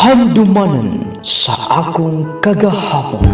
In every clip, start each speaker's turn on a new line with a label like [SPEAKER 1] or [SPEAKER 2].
[SPEAKER 1] Handumanan sa akong kagahapon.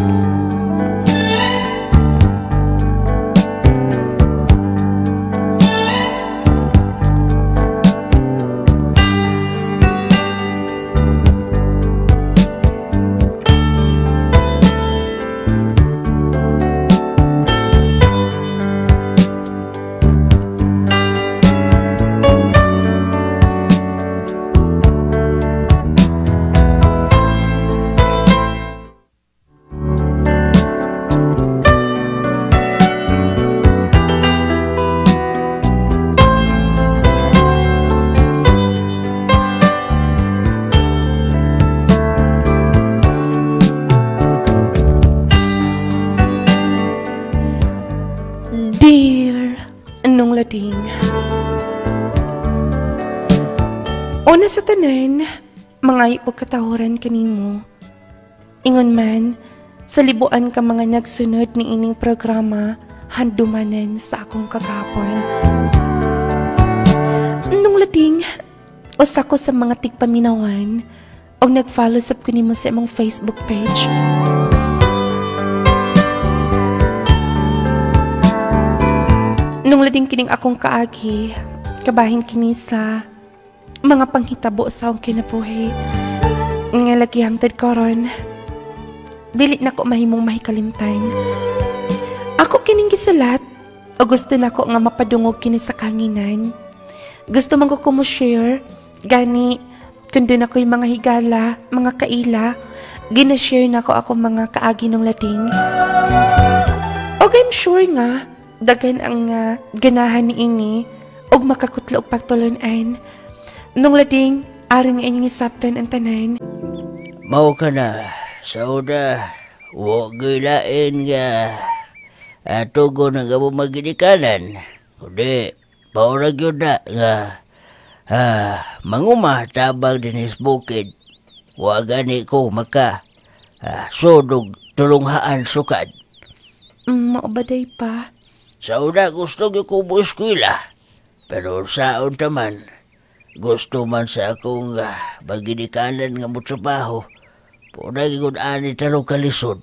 [SPEAKER 2] Dear Anong Lading, una sa tanan, mangayo ko katahuran kanimo. Ingon man, sa libuan ka mga nagsunod ni ining programa, handumanan sa akong kagapon. Anong Lading, usa ko sa mga tigpaminawan o nag-follow up ko nimo sa imong Facebook page. Nung lading kining akong kaagi, kabahin kini sa mga panghitabo sa akong kinabuhi. Nga lagi hangtod karon, dili na ko mahimong mahikalimtan. Ako kining gisulat, o gusto na ko nga mapadungog kini sa kanginan. Gusto man ko mo-share, gani, kundi na ko yung mga higala, mga kaila, gina-share na ko ako mga kaagi nung lading. Og I'm sure nga, dagan ang ganahan ni ini og makakutlo og pagtulunan. Nung lading, aring inyong isaptan ang tanan.
[SPEAKER 3] Mau ka na, sauda, huwag gilain nga. Tugo na nga mo magidikanan. Kundi, paurag yun na nga. Manguma tabang dinis bukid. Huwag gani ko maka. Sudog tulunghaan sukad.
[SPEAKER 2] Maubaday pa.
[SPEAKER 3] Sa una gusto ko mo eskwela, pero saon taman, gusto man sa akong magidikanan nga mo trabaho, puna gingon ani tarong kalisod.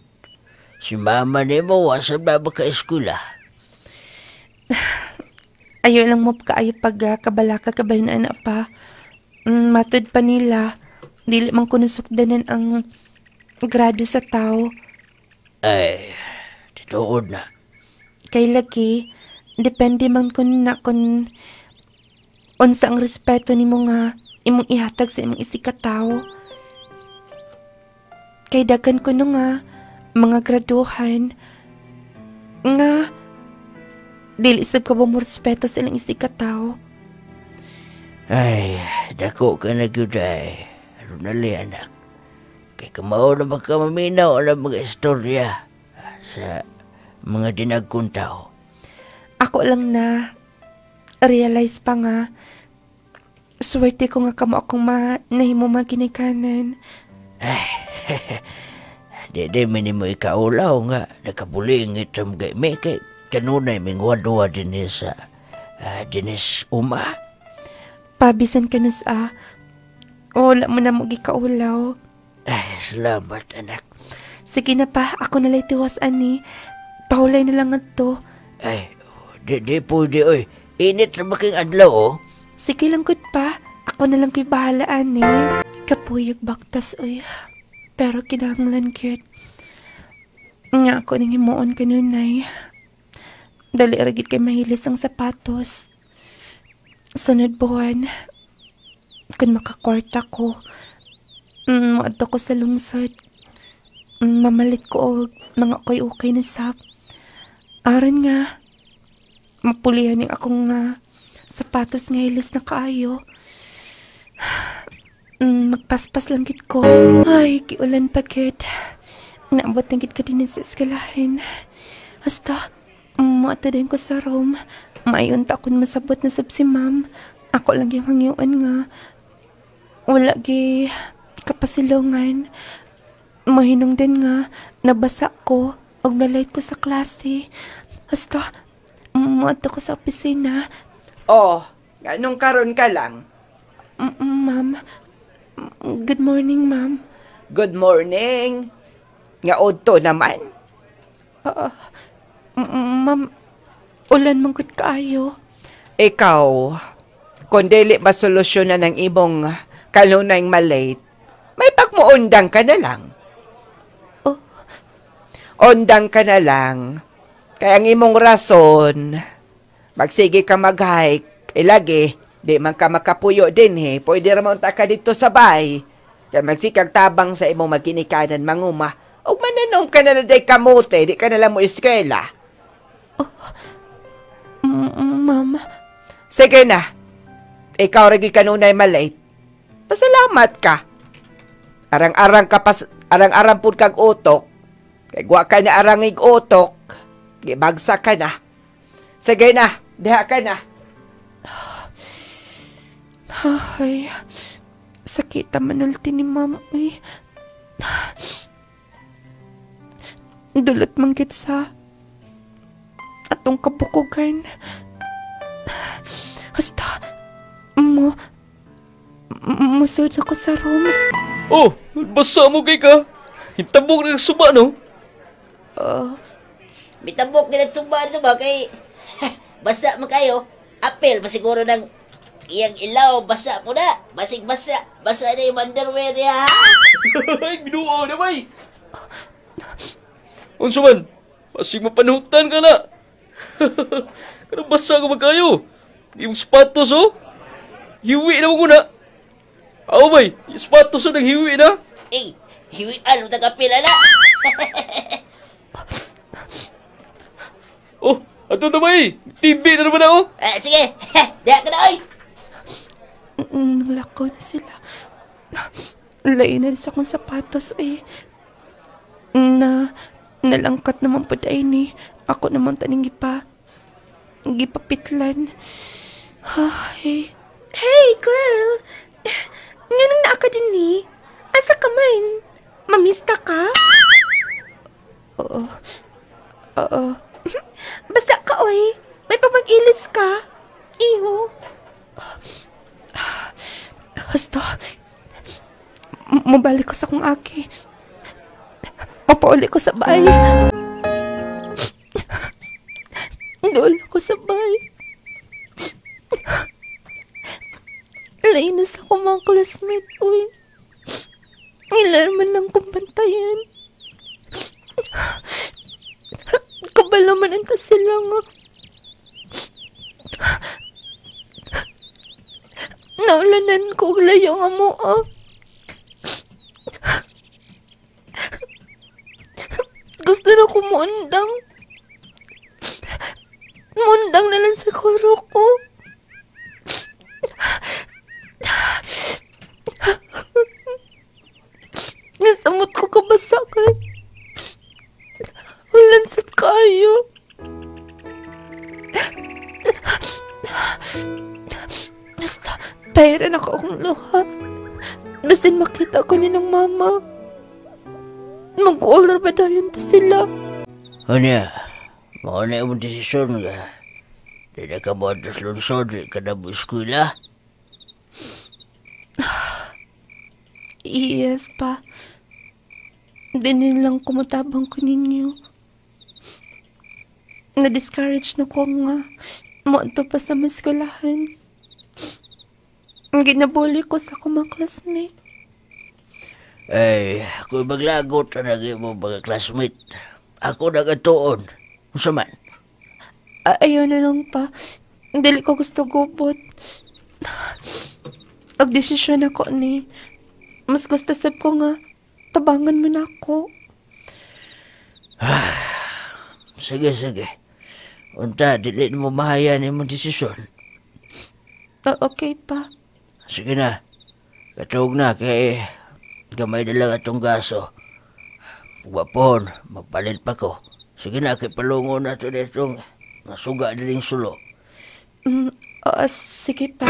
[SPEAKER 3] Si mama ni mo wasab na ba ka eskwela?
[SPEAKER 2] Ayaw lang mo kaayo pag kabalaka kabahinaan na pa. Matod pa nila, dili man ko nasukdanan ang grado sa tao.
[SPEAKER 3] Ay, tituod na.
[SPEAKER 2] Kay lagi, depende man kun unsa ang respeto nimo nga imong ihatag sa imong isikataw. Kay dagan ko no nga mga graduhan nga dili sab ka mo respeto sa ilang isikataw.
[SPEAKER 3] Ay, dako ka na gyud ay. Runali anak. Kay kamao na magkamaminaw ang mga istorya sa mga dinagkuntaw.
[SPEAKER 2] Ako lang na realize pa nga swerte ko nga kamo akong nahimo maginikanan.
[SPEAKER 3] Ay, di minimo ikaulaw nga nakabulingit sa mga ime kay kanunay mingwadwa din sa dinis uma.
[SPEAKER 2] Pabisan ka na sa wala mo na mo gikaulaw.
[SPEAKER 3] Ay, salamat anak.
[SPEAKER 2] Sige na pa, ako nalay tiwas ani. Pahulay na lang to.
[SPEAKER 3] Ay, di pwede oy. Init na making adlaw oh.
[SPEAKER 2] Sige lang gud pa. Ako na lang ko'y bahala ani. Kapuyag baktas oy. Pero kinahanglan gyud. Nga ako nang himuon kanunay. Dali ragit kay mahilis ang sapatos. Sunod buwan, kung makakwarta ko, maadto ko sa lungsod. Mamalit ko og mga ukay na sap. Aron nga, mapulihan ng akong sapatos nga hilis na kaayo. Magpaspas lang gid ko. Ay, kiulan pa gid. Naabot na gid ka din sa eskalahin. Hasta, maatadayin ko sa room. Maayon ta akong masabot na sab si ma'am. Ako lang yung hangyuan nga. Wala gi kapasilungan. Mahinong din nga, nabasa ko, og nalate ko sa klase. Hasta, maato ko sa opisina.
[SPEAKER 4] Oh, ganong karon ka lang?
[SPEAKER 2] Ma'am, Good morning, ma'am.
[SPEAKER 4] Good morning. Nga odto naman.
[SPEAKER 2] Ma'am, ulan mong good kaayo.
[SPEAKER 4] Ikaw, kung dili ba solusyonan ng imong kanunay malate, may pagmuundang ka na lang. Ondang ka na lang. Kaya ang imong rason, magsige ka mag-hike, ilagi, di man ka makapuyo din pwede ramon ta ka dito sa bay. Kaya magsikag tabang sa imong maginikanan manguma. O mananom ka na day kamote, di ka na lang mo eskwela.
[SPEAKER 2] Ma'am,
[SPEAKER 4] Sige na. Ikaw ragi kanunay malate. Pasalamat ka. Arang-arang pud kag utok. Kay wa ka na arangig utok. Gibagsak ka na. Sige na, diha ka na.
[SPEAKER 2] ay, sakit manulti ni ma'am. Ay, dulot manggit sa atong kabukugan. Basta, musod ako sa room.
[SPEAKER 1] Oh, basa mo kay ka. Hintabog na suba, no?
[SPEAKER 3] Mitabok na nagsumba dito ba kay basa man kayo. Apel pa siguro ng iyang ilaw, basa po na. Basig basa. Basa na yung underwear niya.
[SPEAKER 1] Ay, binuo na, bay. Unso man, pasig mapanutan ka na. Kanang basa ka ba kayo? Yung sapatos, oh. Hiwi na mo na. Ako, bay, yung sapatos na hiwi na.
[SPEAKER 3] Eh, hiwian mo tagapila na.
[SPEAKER 1] Oh, ato na, bay. TV na naman ako.
[SPEAKER 3] Sige, diha ka na oy.
[SPEAKER 2] Nalakaw na sila. Lain na sa akong sapatos eh. Nalangkat naman po dahil ni. Ako naman taning gipapitlan. Ay. Hey, girl! Nga nang naa ka din ni? Asa ka man? Mamista ka? Oo. Basta ka, oy. May pamag-ilis ka. Iho. Basta, mabalik ko sa kong aki. Mapauli ko sa bay. Doon ako sa bay. Lainas ako mga classmate, uy. Ilan man lang kong bantayan. Kabalo man ang sila nga. Naulanan ko layo nga mo, Gusto na ko mundang. Mundang na lang siguro ko. Nasamot ko kabasakan. Walansip kayo. Basta, bayaran ako akong luha. Basin makita ko niya ng mama. Mag-order ba dayon to sila?
[SPEAKER 3] Ano mga na yung desisyon nga. Di na ka mo atas lunsod, di ka na mo eskwela.
[SPEAKER 2] Yes pa. Hindi nilang kumutabang ko ninyo. Na-discourage na ko nga. Moto pa sa maskulahan. Ginabuli ko sa kumang classmate.
[SPEAKER 3] Ay, kung maglagot na naging mo mga classmate, ako nagatuon. Kung man?
[SPEAKER 2] Ayaw na lang pa. Dili ko gusto gubot. Pag-desisyon ako ni. Mas gusto sab ko nga. Tabangan mo na ako.
[SPEAKER 3] Sige. Unta, dili mo mahayan yung desisyon.
[SPEAKER 2] Okay pa.
[SPEAKER 3] Sige na. Katawag na kay gamay na lang atong gaso. Wapon, magpalit pa ko. Sige na, kay palungo na ito na itong nasuga na rin sulo.
[SPEAKER 2] Sige pa.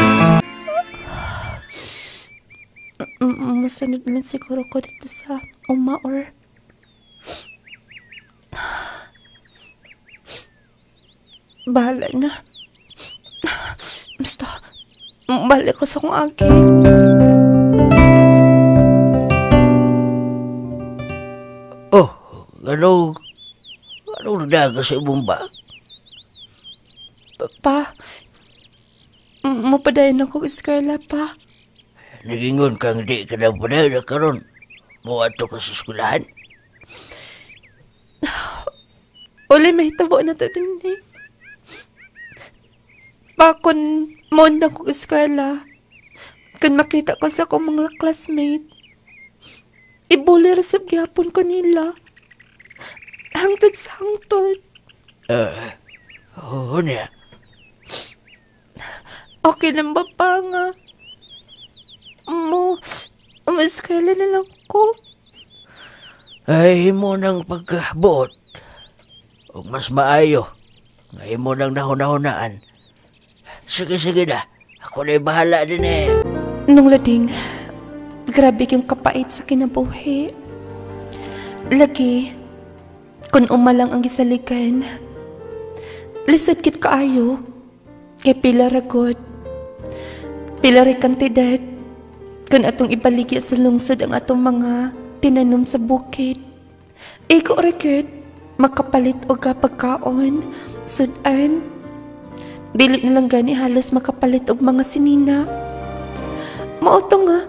[SPEAKER 2] Masunod na lang siguro ko dito sa uma or... Bahala na. Basta, balik ko sa kong agi.
[SPEAKER 3] Anong daga sa imong bag?
[SPEAKER 2] Pa, mapadayon ako eskwela, pa.
[SPEAKER 3] Nagingon kang di ka na padayon na karon. Muwato ka sa eskulahan.
[SPEAKER 2] Uli, may tabo na to din eh. Pa, kung moon na kong eskwela, kung makita ko sa akong mga classmate, ibuli resep gyapon ko nila. Hangtod sa hangtod.
[SPEAKER 3] Oo niya.
[SPEAKER 2] Okay lang ba pa nga? Eskwela na lang ko.
[SPEAKER 3] Ay mo nang pagkabuot. O mas maayo. Ngay mo nang nahunahunaan. Sige na. Ako na'y bahala din eh.
[SPEAKER 2] Nung lading, grabe yung kapait sa kinabuhi. Lagi, kung umalang ang gisaligan, lisod kit kaayo, kay pila ragod. Pila ray kantidad, kung atong ibaligi sa lungsod ang atong mga tinanom sa bukid. Iko rakit, makapalit o pagkaon, sudan. Dili na lang gani halos makapalit og mga sinina. Mauto nga,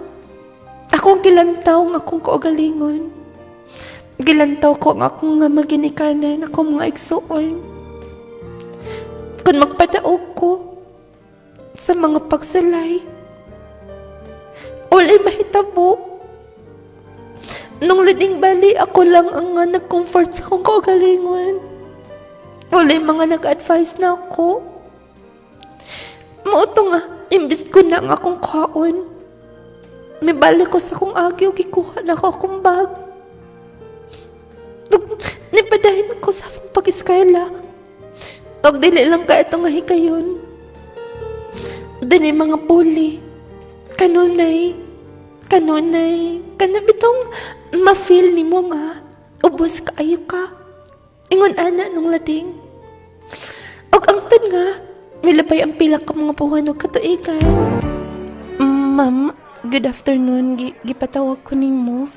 [SPEAKER 2] akong gilantaw nga akong kaugalingon. Gilantaw ko nga akong nga maginikanan, akong mga igsuon. Kung magpadaog ko sa mga pagsalay, walay mahitabo. Nung lading bali, ako lang ang nag-comfort sa akong kaugalingon. Walay mga nag-advise na ako. Mauto nga, imbis ko na ang akong kaon. May balik ko sa akong agyo, gikuha na ako akong bag. Nipadahin ko sa akong pag-iskayla. Og dili lang ka ito nga hikayon. Dini mga puli. Kanunay. Kanabitong ma-feel ni mo nga. Ubos kaayo ka. Ingon ana nung lading. Og ang tan nga, milabay ang pila ka mga buwan o katuigan. Ma'am, good afternoon. Gipatawag ko nimo.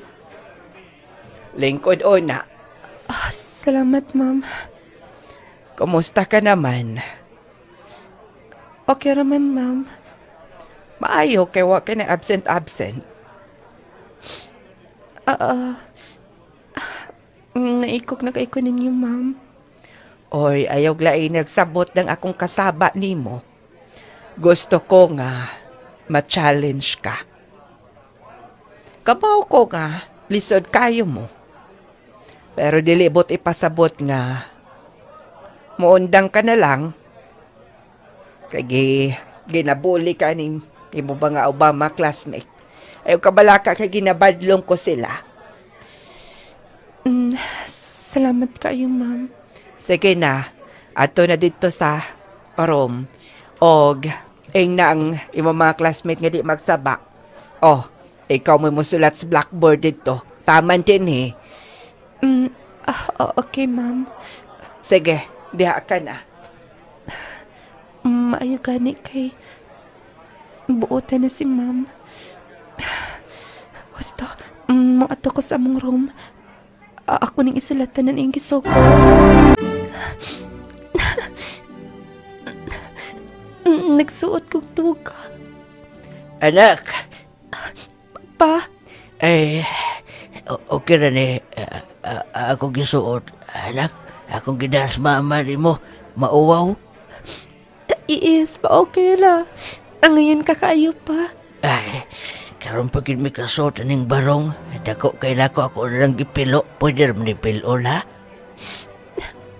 [SPEAKER 4] Lingkod o na.
[SPEAKER 2] Salamat, ma'am.
[SPEAKER 4] Kumusta ka naman?
[SPEAKER 2] Okay raman, ma'am.
[SPEAKER 4] Maayo kay wa ka na absent.
[SPEAKER 2] Naikok na kaiko ninyo, ma'am.
[SPEAKER 4] Oy, ayaw lain nagsabot ng akong kasaba nimo. Gusto ko nga ma-challenge ka. Kabaw ko nga, lisod kayo mo. Pero dilibot ipasabot nga, muundang ka na lang. Kaya ginabuli ka ni mo ba nga Obama classmate. Ayaw kabalaka kay ginabadlong ko sila.
[SPEAKER 2] Salamat kayo, ma'am.
[SPEAKER 4] Sige na, ato na dito sa room. Og, na ang imong mga classmate nga di magsaba. Oh, ikaw mo musulat sa blackboard dito. Taman din eh.
[SPEAKER 2] Okay, ma'am.
[SPEAKER 4] Sige, diha ka na.
[SPEAKER 2] Maayo gani kay buotan na si ma'am. Basta, ato ko sa among room. Ako ning isulatan ng gisog ko. Nagsuot kong tuga.
[SPEAKER 3] Anak!
[SPEAKER 2] Pa?
[SPEAKER 3] Ay, okay na ni. Ako gisuot. Anak, akong gidas mama ni mo. Mauwaw?
[SPEAKER 2] Iis pa, okay ra. Ang ngayon kakaayo pa.
[SPEAKER 3] Ay, karon pagid mi kasot aning barong. Dako kay nako ako na lang gipilo. Pwede rin ni pilon ha?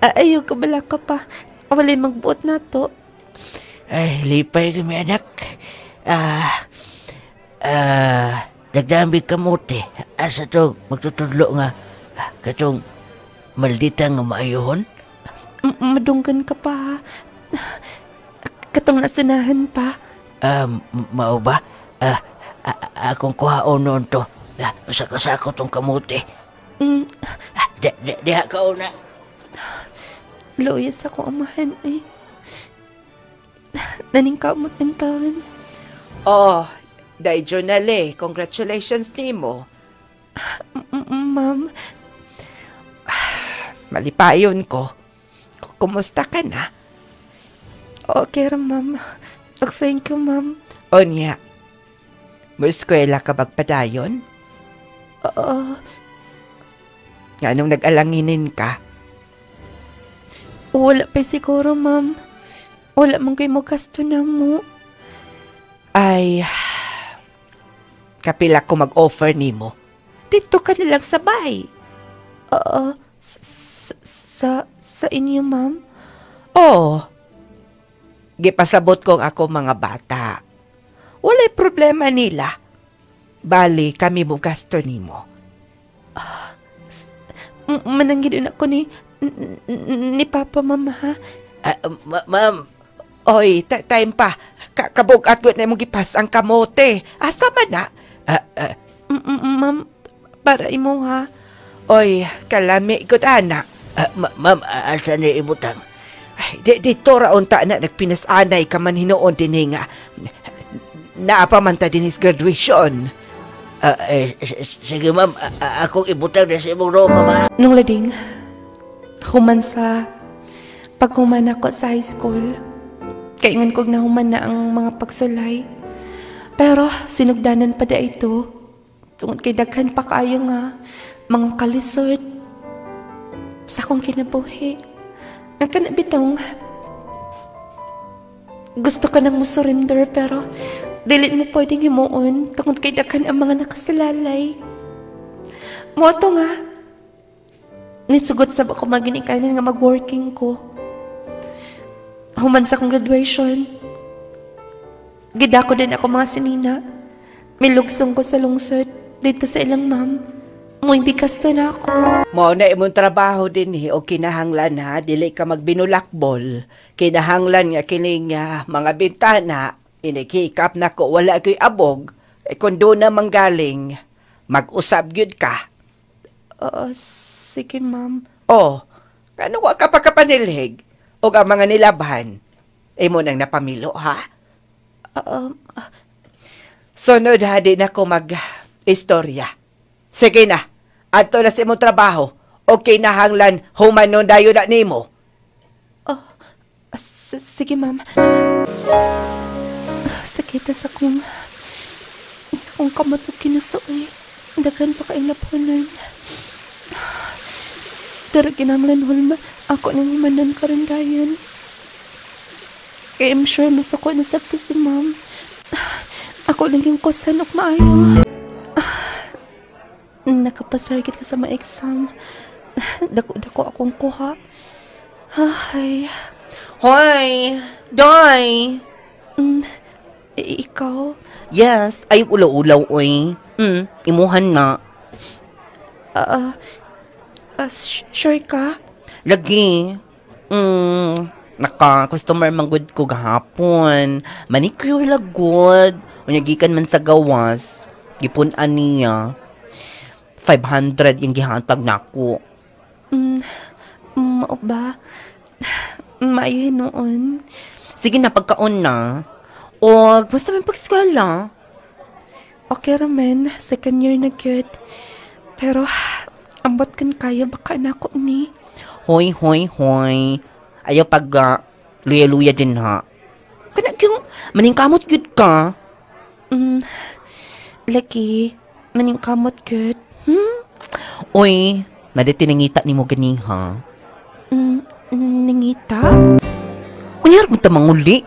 [SPEAKER 2] Ayaw ka bala ka pa. Walay magbuot na to.
[SPEAKER 3] Ay, lipay kami anak. Nagdami kamote. Asa to magtutudlo nga. Katong maldita nga maayohon?
[SPEAKER 2] Madunggan ka pa. Katong nasanahan pa.
[SPEAKER 3] Mao ba? Akong kuhaon noon to. Usakasako tong kamote. Diha ka una.
[SPEAKER 2] Loyas ako amahan eh. Naning kamot ng taon.
[SPEAKER 4] Oh, Daijo Nale, congratulations nimo.
[SPEAKER 2] Ma'am,
[SPEAKER 4] Malipayon ko. Kumusta ka na?
[SPEAKER 2] Okay ra, ma'am. Thank you, ma'am.
[SPEAKER 4] O niya, mo eskwela ka magpadayon? Nga nung nag-alanginin ka?
[SPEAKER 2] Wala pa siguro, ma'am. Wala man kayo magasto na mo.
[SPEAKER 4] Ay, kapila ko mag-offer nimo. Dito ka na lang sa bahay.
[SPEAKER 2] Sa inyo, ma'am?
[SPEAKER 4] Oo. Gipasabot kong ako mga bata. Walay problema nila. Bali, kami mo gasto nimo.
[SPEAKER 2] Mananggidin ako ni Papa, ma'am, ha?
[SPEAKER 3] Ma'am,
[SPEAKER 4] Oy, time pa. Kabugat ko na mong gipas ang kamote. Asa man na?
[SPEAKER 2] Ma'am, para imo, ha?
[SPEAKER 4] Oy, kalami ko anak.
[SPEAKER 3] ma'am, asa ni ibutang?
[SPEAKER 4] Ay, dito raon ta na nagpinasanay ka man hinoon din nga. Naapamanta din his graduation.
[SPEAKER 3] Sige ma'am, akong ibutang na sa imong Roma, ma'am.
[SPEAKER 2] Nung lading, human sa paghuman ako sa high school, kaingan kog nahuman na ang mga pagsulay. Pero sinugdanan pa da ito, tungod kay daghan pa kaayo nga mga kalisod sa akong kinabuhi. Ang kanabitong gusto ka nang surrender pero dili mo pwedeng himuon tungod kay daghan ang mga nakasalalay. Moto nga, nitsugot sa ako maginikanan nga mag-working ko. Human sa akong graduation, gidako din ako mga sinina. Milugsong ko sa lungsod dito sa ilang ma'am. Muy bikas to na ako.
[SPEAKER 4] Mao na imong trabaho din o kinahanglan ha, dili ka magbinulakbol. Kinahanglan nga kining mga bintana, inikikap na ko wala ko'y abog. Kung doon na manggaling, mag-usab gyud ka.
[SPEAKER 2] Sige, ma'am.
[SPEAKER 4] Kano wa ka pa kapanilhig? O ang mga nilaban, imo nang napamilo, ha? Sunod ha, din ako mag-istorya. Sige na, adto na sa imong trabaho, o kinahanglan humanon dayo na nimo.
[SPEAKER 2] Sige, ma'am. Sakit sa kong kamot o kinasuoy. Dagan pa kayo napunan. Pero kinahanglan hulma, ako nang humanan karandayan. Kaya I'm sure masako na sabta si ma'am. Ako lang yung kusan o maayo. Nakapasargit ka sa mga exam. Dako akong kuha. Ay.
[SPEAKER 4] Hoy! Doy!
[SPEAKER 2] Ikaw?
[SPEAKER 4] Yes, ay ulaw-ulaw, oy. Imuhan na.
[SPEAKER 2] Sure ka?
[SPEAKER 4] Lagi. Naka-customer manggod ko gahapon. Manicure lagod. Unyagikan man sa gawas. Gipunan niya. 500 yung gihantag nako.
[SPEAKER 2] Mao ba? Maayo noon.
[SPEAKER 4] Sige na, pagkaon na. O, basta may pag-eskwela.
[SPEAKER 2] Okay ramen, second year na good. Pero, ambot kan kaya baka na ako ni.
[SPEAKER 4] Hoy. Ayaw pag luya-luya din ha. Kana yung maningkamot good ka.
[SPEAKER 2] Lagi, maningkamot good.
[SPEAKER 4] Oy, naditi nangita ni mo gani ha.
[SPEAKER 2] Nangita?
[SPEAKER 4] Kunyar mo ta manguli.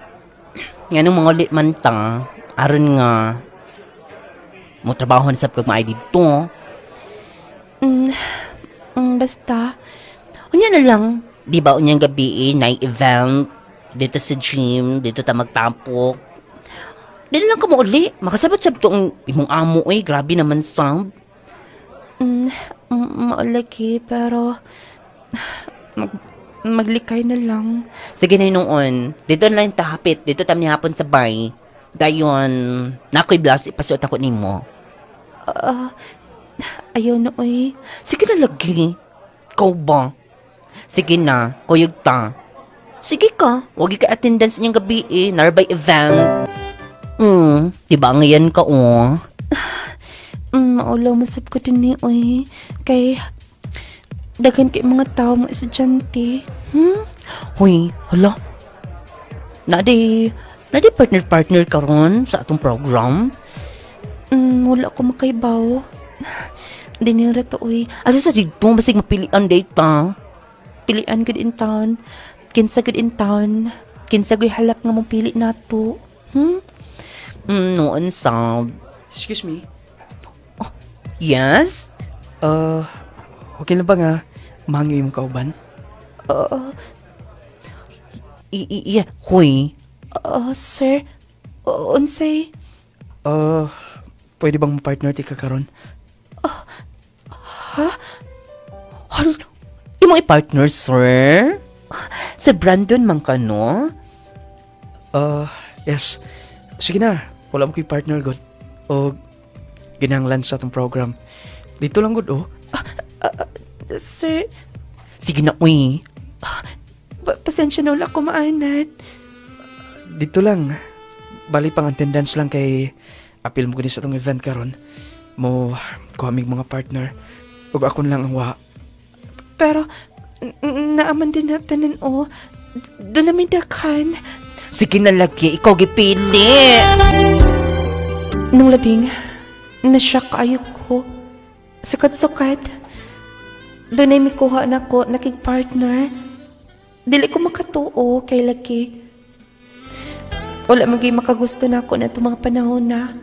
[SPEAKER 4] Nga nung manguli man ta, aron nga mo trabaho na sa pagmay dito.
[SPEAKER 2] Basta,
[SPEAKER 4] Unya na lang, di ba unyang gabi night event dito sa gym, dito ta magtapok. Di na lang ka mo uli, makasabat-sab to ang imong amo grabe naman sab.
[SPEAKER 2] maulagi, pero maglikay na lang.
[SPEAKER 4] Sige na noon, dito na lang tahapit, dito tam hapon sa bay. Dayon, nakoy blas ipasuot ako nimo.
[SPEAKER 2] Ayaw na, oy.
[SPEAKER 4] Sige na lagi. Ikaw ba? Sige na, kuyog ta. Sige ka, wag ka attendance niyang gabi narbay event. Diba ngayon ka
[SPEAKER 2] Maulaw masab ko din ni, oy. Kay, Daghan kay mga tao mga estudyante.
[SPEAKER 5] Hoy, hala. Nadi partner-partner karon sa atong program.
[SPEAKER 2] Wala ko makaibaw. Dinira to, uy.
[SPEAKER 5] Asa sa dito, basig mapilian data.
[SPEAKER 2] Pilian good in town. Kinsa good in town. Kinsa go'y halap nga mong pili nato.
[SPEAKER 5] Noon sa...
[SPEAKER 4] Excuse me.
[SPEAKER 5] Yes?
[SPEAKER 4] Okay na ba nga mangi yung kauban?
[SPEAKER 5] Yeah, hoy.
[SPEAKER 2] Sir, unsay?
[SPEAKER 4] Pwede bang ma-partner ti ka karon?
[SPEAKER 5] Imong i-partner, sir? Sa Brandon man ka, no?
[SPEAKER 4] Yes. Sige na, wala mo ko'y partner, God. O, ginanglan sa atong program. Dito lang, God, oh.
[SPEAKER 2] Sir,
[SPEAKER 5] Sige na, uy.
[SPEAKER 2] pasensya na wala ko maanad.
[SPEAKER 4] Dito lang. Bali pang attendance lang kay apil mo gani sa atong event karon. Mo, kaming mga partner. Ug ako lang ang wa.
[SPEAKER 2] Pero, naaman din natin doon namin dakhan.
[SPEAKER 5] Sige na lagi, ikaw gipili.
[SPEAKER 2] Nung labing, nasyak kayo ko. Sukat-sukat. Doon ay mikuha na ko, nakig-partner. Dili ko makatuo kay laki. Wala magay makagusto na ako na itong mga panahon na.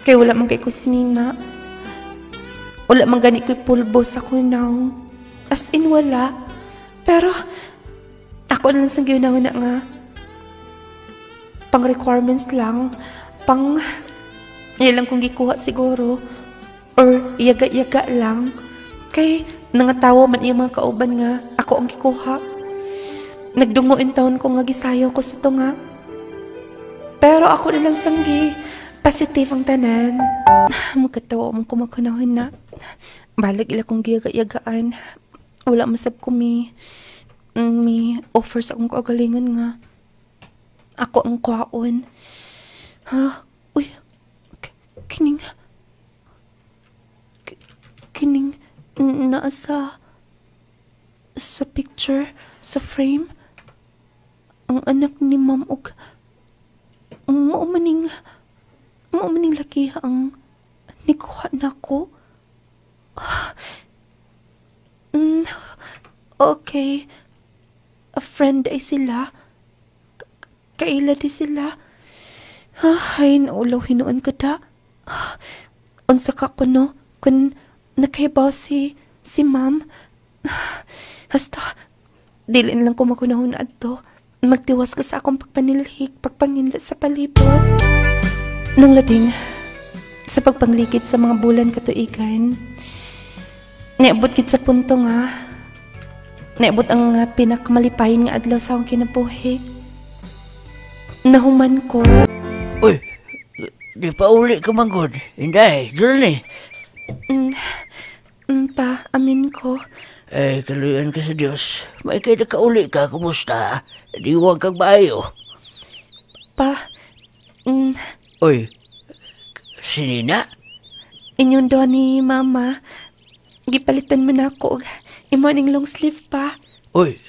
[SPEAKER 2] Kaya wala magay ko sinina. Wala man gani ko'y pulbo sa kunaw. As in wala. Pero, ako na lang sa ginawa na nga. Pang requirements lang. Pang, ilang kong gikuha siguro. Or, yaga-yaga lang. Kay, nangatawa man yung mga kauban nga. Ako ang gikuha. Nagdunguin taon ko nga gisayaw ko sa tunga. Pero ako na lang sanggi. Positive ang tanan. Magkatawa mong kumakunahon na. Balag ila kong giyaga-yagaan. Wala masab ko may offers akong kagalingan nga. Ako ang kwaon. Uy, kining naa sa picture, sa frame. Ang anak ni Ma'am og maumaning laki ang nikuha na ko. Okay. A friend ay sila. Kaila di sila. Ay, naulaw hinuon ko da. Unsa ka ko no? Kun nakahibaw si Ma'am. Hasta, dilin lang ko makunahon na ato. Magtiwas ko sa akong pagpanilhik, pagpanginlat sa palibot. Nung lading, sa pagpanglikit sa mga bulan katuigan, niabot kit sa punto nga, niabot ang pinakamalipayin nga adlaw sa akong kinabuhi. Nahuman ko.
[SPEAKER 3] Uy, di pa uli ka manggod. Hinday, Julie.
[SPEAKER 2] Pa, amin ko.
[SPEAKER 3] Ay, kaluyan ka sa Diyos. May kaya na kauli ka, kumusta? Di huwag kang bayo.
[SPEAKER 2] Pa,
[SPEAKER 3] Uy, si Nina?
[SPEAKER 2] inyong doon ni Mama, gipalitan mo na ako. Imo ning long sleeve pa.
[SPEAKER 3] Uy,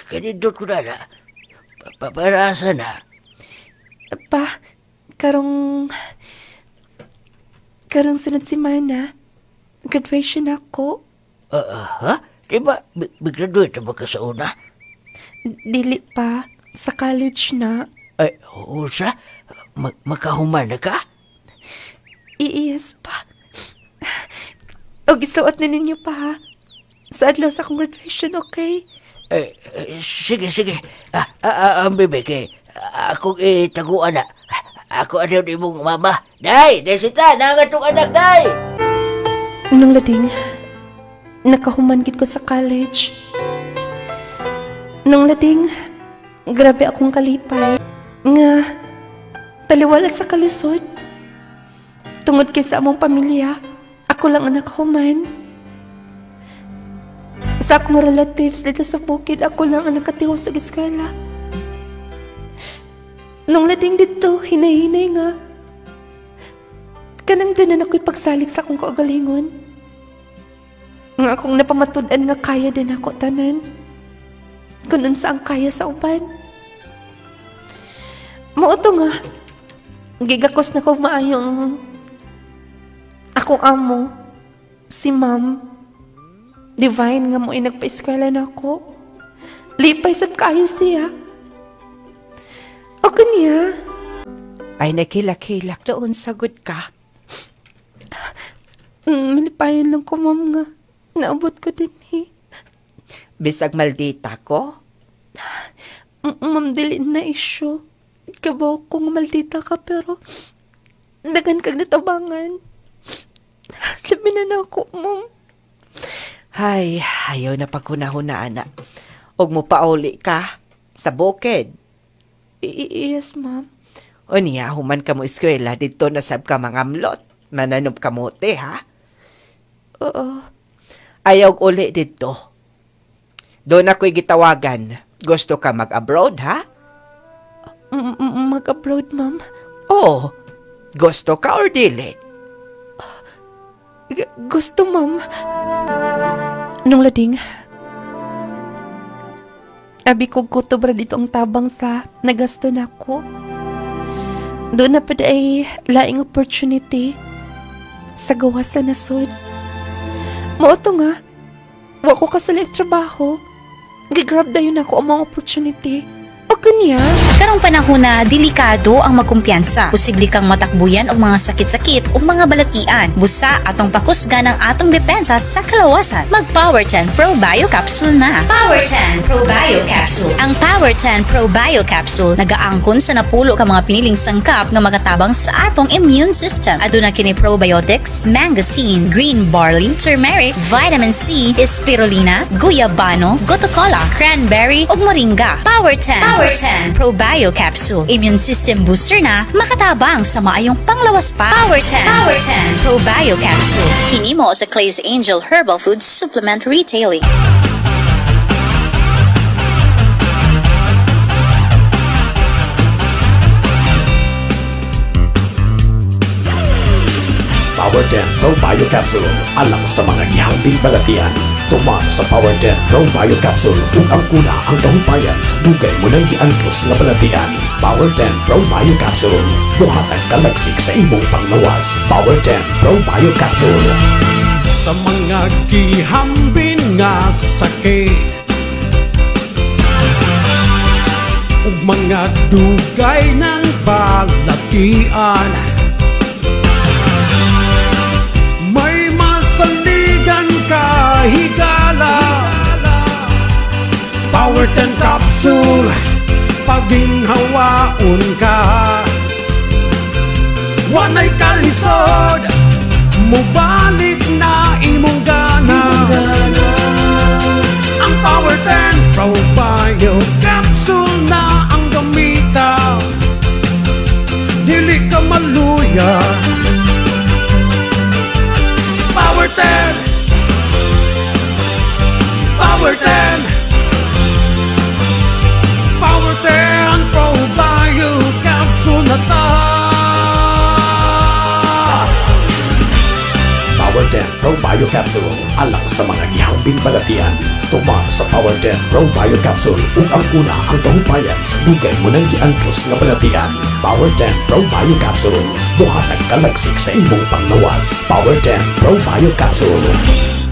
[SPEAKER 3] kanindot ko na. Paparasa na.
[SPEAKER 2] Pa, karong sunod semana, graduation ako.
[SPEAKER 3] Ha? Di ba, mag-graduate na ba ka sa una?
[SPEAKER 2] Dili pa, sa college na.
[SPEAKER 3] Ay, oo siya? Makahuman na ka?
[SPEAKER 2] Yes pa. O gisuot na ninyo pa ha. Sa adlaw sa akong graduation, okay?
[SPEAKER 3] Sige. Ang bebe, kay akong taguan na. Ako ano ni mong mama. Day, desita, nangatong anak, day!
[SPEAKER 2] Nung lading, nakahumangkit ko sa college. Nung lading, grabe akong kalipay. Nga, taliwala sa kalisod. Tungod kay sa among pamilya, ako lang ang nakahuman. Sa akong relatives dito sa bukid, ako lang ang nakatiwas sa eskwela. Nung lading dito, hinay-hinay nga. Kanang doon na ako'y pagsalik sa akong kagalingon. Nga Nga akong napamatud-an nga kaya din ako tanan. Kung unsa ang kaya sa uban. Mauto nga, gigakos na ko maayong akong amo, si Ma'am Divine nga mo ay nagpa-eskwela na ako. Lipay sa kayo siya. O kanya.
[SPEAKER 4] Ay nakilak-hilak doon sagod ka.
[SPEAKER 2] Malipayan lang ko, Ma'am, nga. Naabot ko din
[SPEAKER 4] Bisag maldita ko?
[SPEAKER 2] Ma'am, dili na isyo. Kabaw ko nga maldita ka, pero dagan kag natabangan. Labi na ako, Ma'am.
[SPEAKER 4] Ay, ayaw na pagkunahuna, anak. Og mo pauli ka sa bukid.
[SPEAKER 2] Yes, Ma'am.
[SPEAKER 4] O niya, human ka mo eskwela, dito nasab ka mangamlot. Mananop kamote, ha?
[SPEAKER 2] Oo.
[SPEAKER 4] Ayaw uli dito. Doon ako'y gitawagan. Gusto ka mag-abroad, ha?
[SPEAKER 2] Mag-abroad, Ma'am?
[SPEAKER 4] Oo. Gusto ka or dili?
[SPEAKER 2] Gusto, Ma'am. Nung lading, abi ko kutubra dito ang tabang sa nagasto na ko. Doon na pa ay laing opportunity sa gawa sa nasod. Mauto nga, wa ko kasalig trabaho. Gigrab na yun ako ang mga opportunity. O kanya?
[SPEAKER 6] Karong panahon na delikado ang magkumpiyansa. Posible kang matakbuyan og mga sakit-sakit o mga balatian. Busa atong pakusgan ang atong depensa sa kalawasan. Mag Power 10 Pro Bio Capsule na. Power 10 Pro Bio Capsule. Ang Power 10 Pro Bio Capsule nagaangkon sa napulo ka mga piniling sangkap nga magatabang sa atong immune system. Aduna kini probiotics, mangosteen, green barley, turmeric, vitamin C, spirulina, guyabano, gotocola, cranberry ug moringa. Power 10 Pro Bio Capsule. Immune system booster na makatabang sa maayong panglawas pa. Power 10 Pro Bio Capsule. Hinimo sa Clay's Angel Herbal Food Supplement Retailing.
[SPEAKER 7] Power 10 Pro Bio Capsule alang sa mga gihambing balatian. Tuma sa Power 10 Pro Bio Capsule ug ang kuna ang kahupayan sa dugay mo nang giangkos nga balatian. Power 10 Pro Bio Capsule buhatag kalagsik sa imong panglawas. Power 10 Pro Bio Capsule.
[SPEAKER 8] Sa mga gihambing nga sakit ug mga dugay ng balatian, may masaligan ka higala. Power 10 Capsule, paginhawaon ka. Wanay kalisod, mubalik na imong gana. Ang Power 10 Pro Bio Capsule na ang gamita. Dili ka maluya. Power 10 Power 10 Power 10 Pro Bio Capsule na ta.
[SPEAKER 7] Power 10 Pro Bio Capsule alang sa mga gihambing balatian. Tuma sa Power 10 Pro Bio Capsule ug ang kuna ang kahupayan sa dugay mo nang giangkos nga balatian. Power 10 Pro Bio Capsule buhatag kalagsik sa imong panglawas. Power 10 Pro Bio Capsule.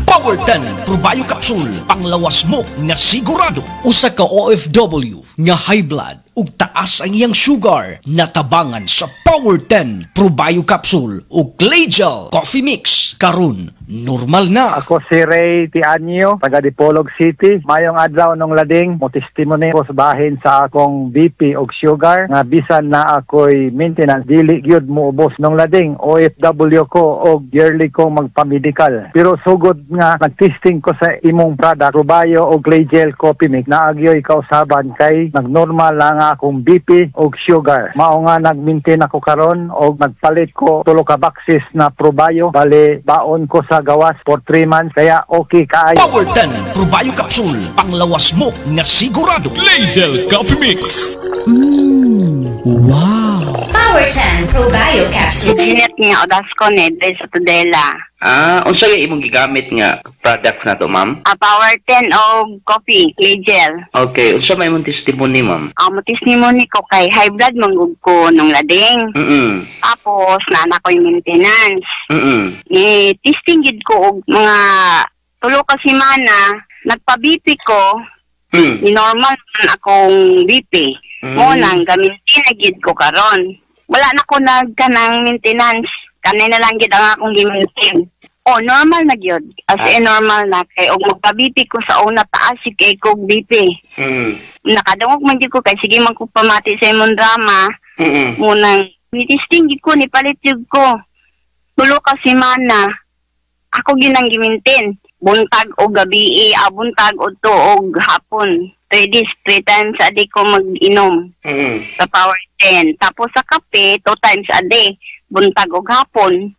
[SPEAKER 9] Power 10 Pro Bio Capsule, panglawas mo nga sigurado. Usa ka OFW nga high blood ug taas ang iyang sugar, natabangan sa Power 10 Pro Bio Capsule ug Clay Gel Coffee Mix. Karon normal na.
[SPEAKER 10] Ako si Ray Tianyo, taga Dipolog City. Mayong adlaw nung lading, mo testimony ko sa bahin sa akong BP og sugar nga bisan na ako'y maintenance dili gyud mo ubos nung lading. OFW ko og yearly kong magpa-medical. Pero sugod nga nag-testing ko sa imong product, Probayo og Clay Gel Coffee Mix, naagyoy kausaban kay nagnormal lang akong BP og sugar. Mao nga nag-maintain ako karon og nagpalit ko 3 ka boxes na Probayo. Bali baon ko sa gawas for 3 months kaya okay kaayo.
[SPEAKER 9] Power 10 Pro Bio Capsule, panglawas mo nga sigurado. Clay Gel Coffee Mix. Wow!
[SPEAKER 6] Power 10 Probio Capsule.
[SPEAKER 11] Sinit nga odas ko nedre sa Tudela.
[SPEAKER 12] Unsa yung imong gigamit nga products na to, ma'am?
[SPEAKER 11] Power 10 o coffee, clay gel.
[SPEAKER 12] Okay, unsa may imong testimony, ma'am?
[SPEAKER 11] Ang testimony ko kay high blood manggug ko nung lading. Tapos nana ko yung maintenance. Testing gid ko og mga 3 ka semana, nagpa-BP ko. Ni normal man akong BP. Mo nang gaminti na gid ko karon. Wala na ko nagkanang maintenance. Kanay na lang gid ang akong gimintin. Normal na gyud. As in normal na kay og magpa-BP ko sa una taas kay ko BP. Nakadungog man gyud ko kay sige man ko pamati sa imong drama. Munang ni-testing gid ko ni palit gyud ko. 3 ka semana. Ako ginang gimintin. Buntag o gabi, buntag o tuog hapon. 3 days, 3 times a day ko mag-inom sa Power 10. Tapos sa kape, 2 times a day. Buntag o hapon.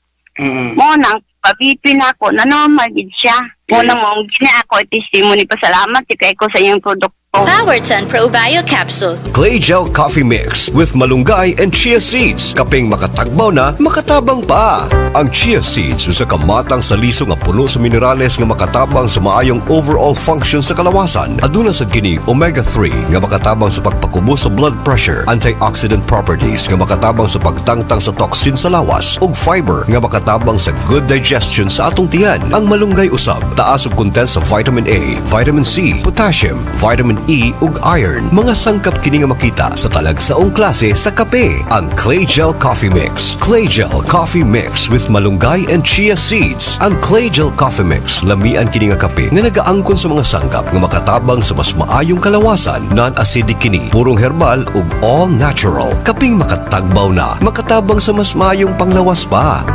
[SPEAKER 11] Mo nang pa-BP na ako, na normal gid siya. Mo nang mong gina ako, testimony, pasalamat kay ko sa iyong produkto.
[SPEAKER 6] Power 10 Probio Capsule.
[SPEAKER 13] Clay Gel Coffee Mix with malunggay and chia seeds. Kaping makatagbaw na, makatabang pa. Ang chia seeds usa ka matang saliso nga puno sa minerales nga makatabang sa maayong overall function sa kalawasan. Aduna sad kini omega-3 nga makatabang sa pagpakubos sa blood pressure, antioxidant properties nga makatabang sa pagtangtang sa toxin sa lawas, ug fiber nga makatabang sa good digestion sa atong tiyan. Ang malunggay usab taas og content sa vitamin A, vitamin C, potassium, vitamin E ug iron. Mga sangkap kini nga makita sa talagsaong klase sa kape. Ang Clay Gel Coffee Mix. Clay Gel Coffee Mix with malunggay and chia seeds. Ang Clay Gel Coffee Mix lamian kini nga kape nga nagaangkon sa mga sangkap nga makatabang sa mas maayong kalawasan. Non-acidic kini, purong herbal ug all natural. Kaping makatagbaw na, makatabang sa mas maayong panglawas pa.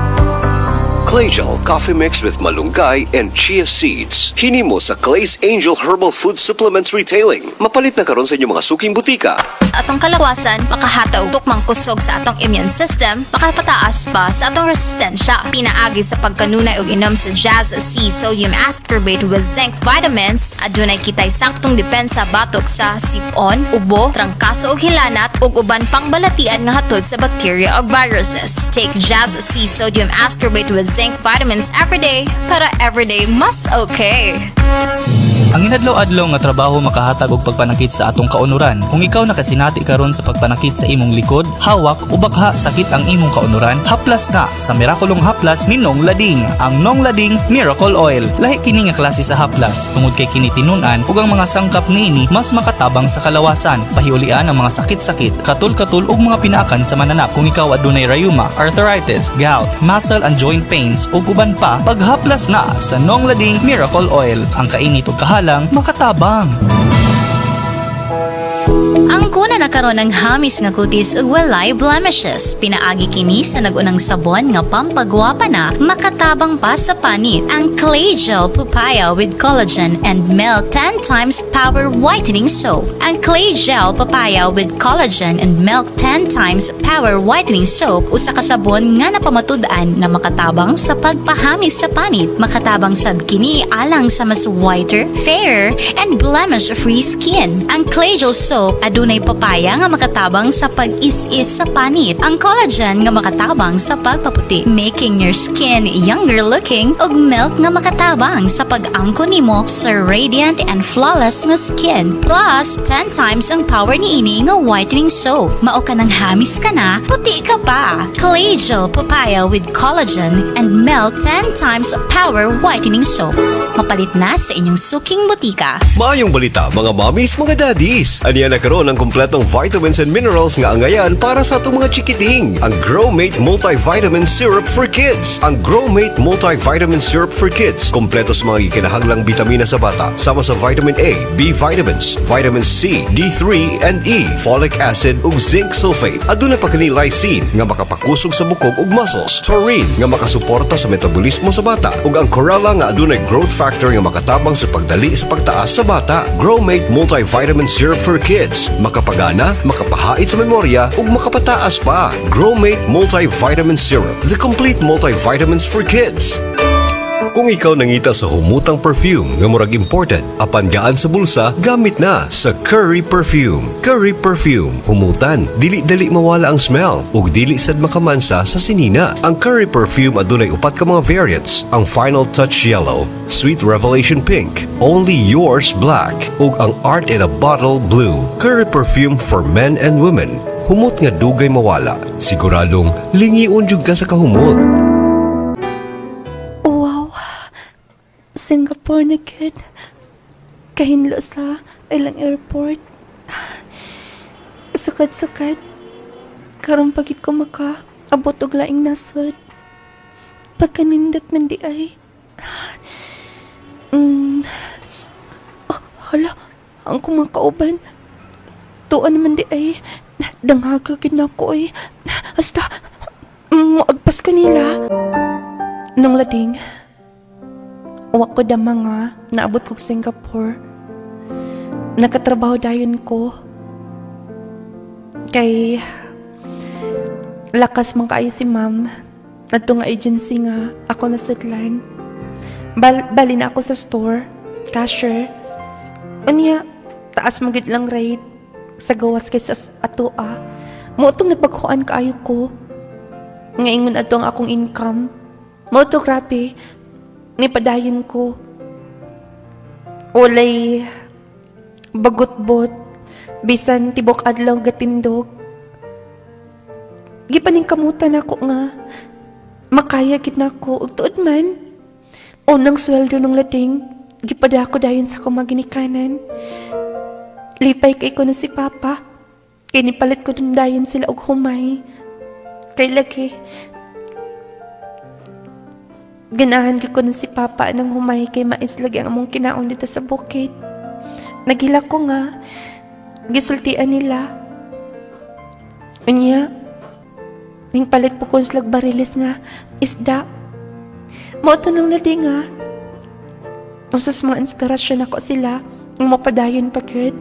[SPEAKER 13] Clay Gel Coffee Mix with malunggay and chia seeds. Hinimo sa Clay's Angel Herbal Food Supplements Retailing. Mapalit na karon sa inyong mga suking butika.
[SPEAKER 6] Atong kalawasan, makahataw tukmang kusog sa atong immune system, makapataas pa sa atong resistensya. Pinaagi sa pagkanunay og inom sa Jazz C Sodium Ascorbate with zinc vitamins, adunay kitay sangtong depensa batok sa sipon, ubo, trangkaso ug hilanat ug uban pang balatian nga hatod sa bacteria ug viruses. Take Jazz C Sodium Ascorbate with zinc vitamins every day para everyday mas okay.
[SPEAKER 14] Ang inadlaw-adlaw nga trabaho makahatag og pagpanakit sa atong kaunuran. Kung ikaw nakasinati karon sa pagpanakit sa imong likod, hawak o bakha sakit ang imong kaunuran, haplas na sa Miraculong Haplas ni Nong Lading. Ang Nong Lading Miracle Oil. Lahi kini nga klase sa haplas tungod kay kini tinun-an ug ang mga sangkap niini mas makatabang sa kalawasan. Pahiulian ang mga sakit-sakit, katul-katul ug mga pinaakan sa mananap. Kung ikaw adunay rheuma, arthritis, gout, muscle and joint pains ug uban pa, paghaplas na sa Nong Lading Miracle Oil. Ang kainit ug lang makatabang.
[SPEAKER 6] Ang kuna na karon ng hamis nga kutis ug walay blemishes. Pinaagi kini sa nagunang sabon nga pampagwapa na, makatabang pa sa panit. Ang Clay Gel Papaya with Collagen and Milk 10 times Power Whitening Soap. Ang Clay Gel Papaya with Collagen and Milk 10 times Power Whitening Soap usa ka sabon nga napamatud-an na makatabang sa pagpahamis sa panit. Makatabang sad kini alang sa mas whiter, fairer, and blemish-free skin. Ang Clay Gel Soap adunay papaya nga makatabang sa pag-is-is sa panit. Ang collagen nga makatabang sa pagpaputi, making your skin younger looking, ug milk nga makatabang sa pag-angkon nimo sa radiant and flawless nga skin. Plus, 10 times ang power niini nga whitening soap. Mao ka nang hamis ka na, puti ka pa. Clay Gel Papaya with Collagen and Milk 10 times Power Whitening Soap. Mapalit na sa inyong suking butika.
[SPEAKER 13] Maayong balita mga mommies, mga daddies. Aniya na karon ang kompletong vitamins and minerals nga angayan para sa atong mga chikiting. Ang Growmate Multivitamin Syrup for Kids. Ang Growmate Multivitamin Syrup for Kids kompleto sa mga gikinahanglang bitamina sa bata, sama sa vitamin A, B vitamins, vitamin C, D3 and E, folic acid ug zinc sulfate. Aduna pa kini lysine nga makapakusog sa bukog ug muscles, taurine nga makasuporta sa metabolismo sa bata, ug ang chlorella nga adunay growth factor nga makatabang sa pagdali sa pagtaas sa bata. Growmate Multivitamin Syrup for Kids. Makapagana, makapahait sa memorya ug makapataas pa. Growmate Multivitamin Syrup, the complete multivitamins for kids. Kung ikaw nangita sa humutang perfume nga murag imported, apan gaan sa bulsa, gamit na sa Curry Perfume. Curry Perfume, humutan, dili-dali mawala ang smell, ug dili sad makamansa sa sinina. Ang Curry Perfume adunay upat ka mga variants. Ang Final Touch Yellow, Sweet Revelation Pink, Only Yours Black, ug ang Art in a Bottle Blue. Curry Perfume for men and women. Humot nga dugay mawala. Siguradong lingiun jud ka sa kahumot.
[SPEAKER 2] Singapore na good. Kahinlo sa ilang airport. Sukad-sukad. Karong pagit ko abot og laing nasod. Pagkanindot man di ay. Hala, ang kumakauban. Tuan naman di ay. Danghagagid na ako ay. Hasta, maagpas kanila. Nang lading. Uwak ko dama nga, naabot ko Singapore. Nakatrabaho dayon ko. Kay lakas man kaayo si ma'am. Nadto nga agency nga ako nasudlan. Bali na ako sa store, cashier. Unya, taas magid lang rate sa gawas kay sa atoa. Mo itong napagkuhan kaayo ko. Ngaingon ato ang akong income. Mo ito grabe. Nipadayon ko. Ulay bagot-bot. Bisan tibok adlaw gatindog. Gipaning kamutan ako nga. Makaya gid nako ug tuod man. Unang sweldo nung lading, gipada ko dayon sa kumaginikanan. Lipay kay ko na si Papa. Kay nipalit ko dun dayon sila og humay. Kay lagi ganahan ko na si Papa nang humay kay mais lagi ang among kinaon dito sa bukid. Nagila ko nga, gisultian nila. Anya, ning palit po kong slag barilis nga, isda. Mautanong na di nga. Usas mga inspirasyon ako sila, ang mapadayon pa good.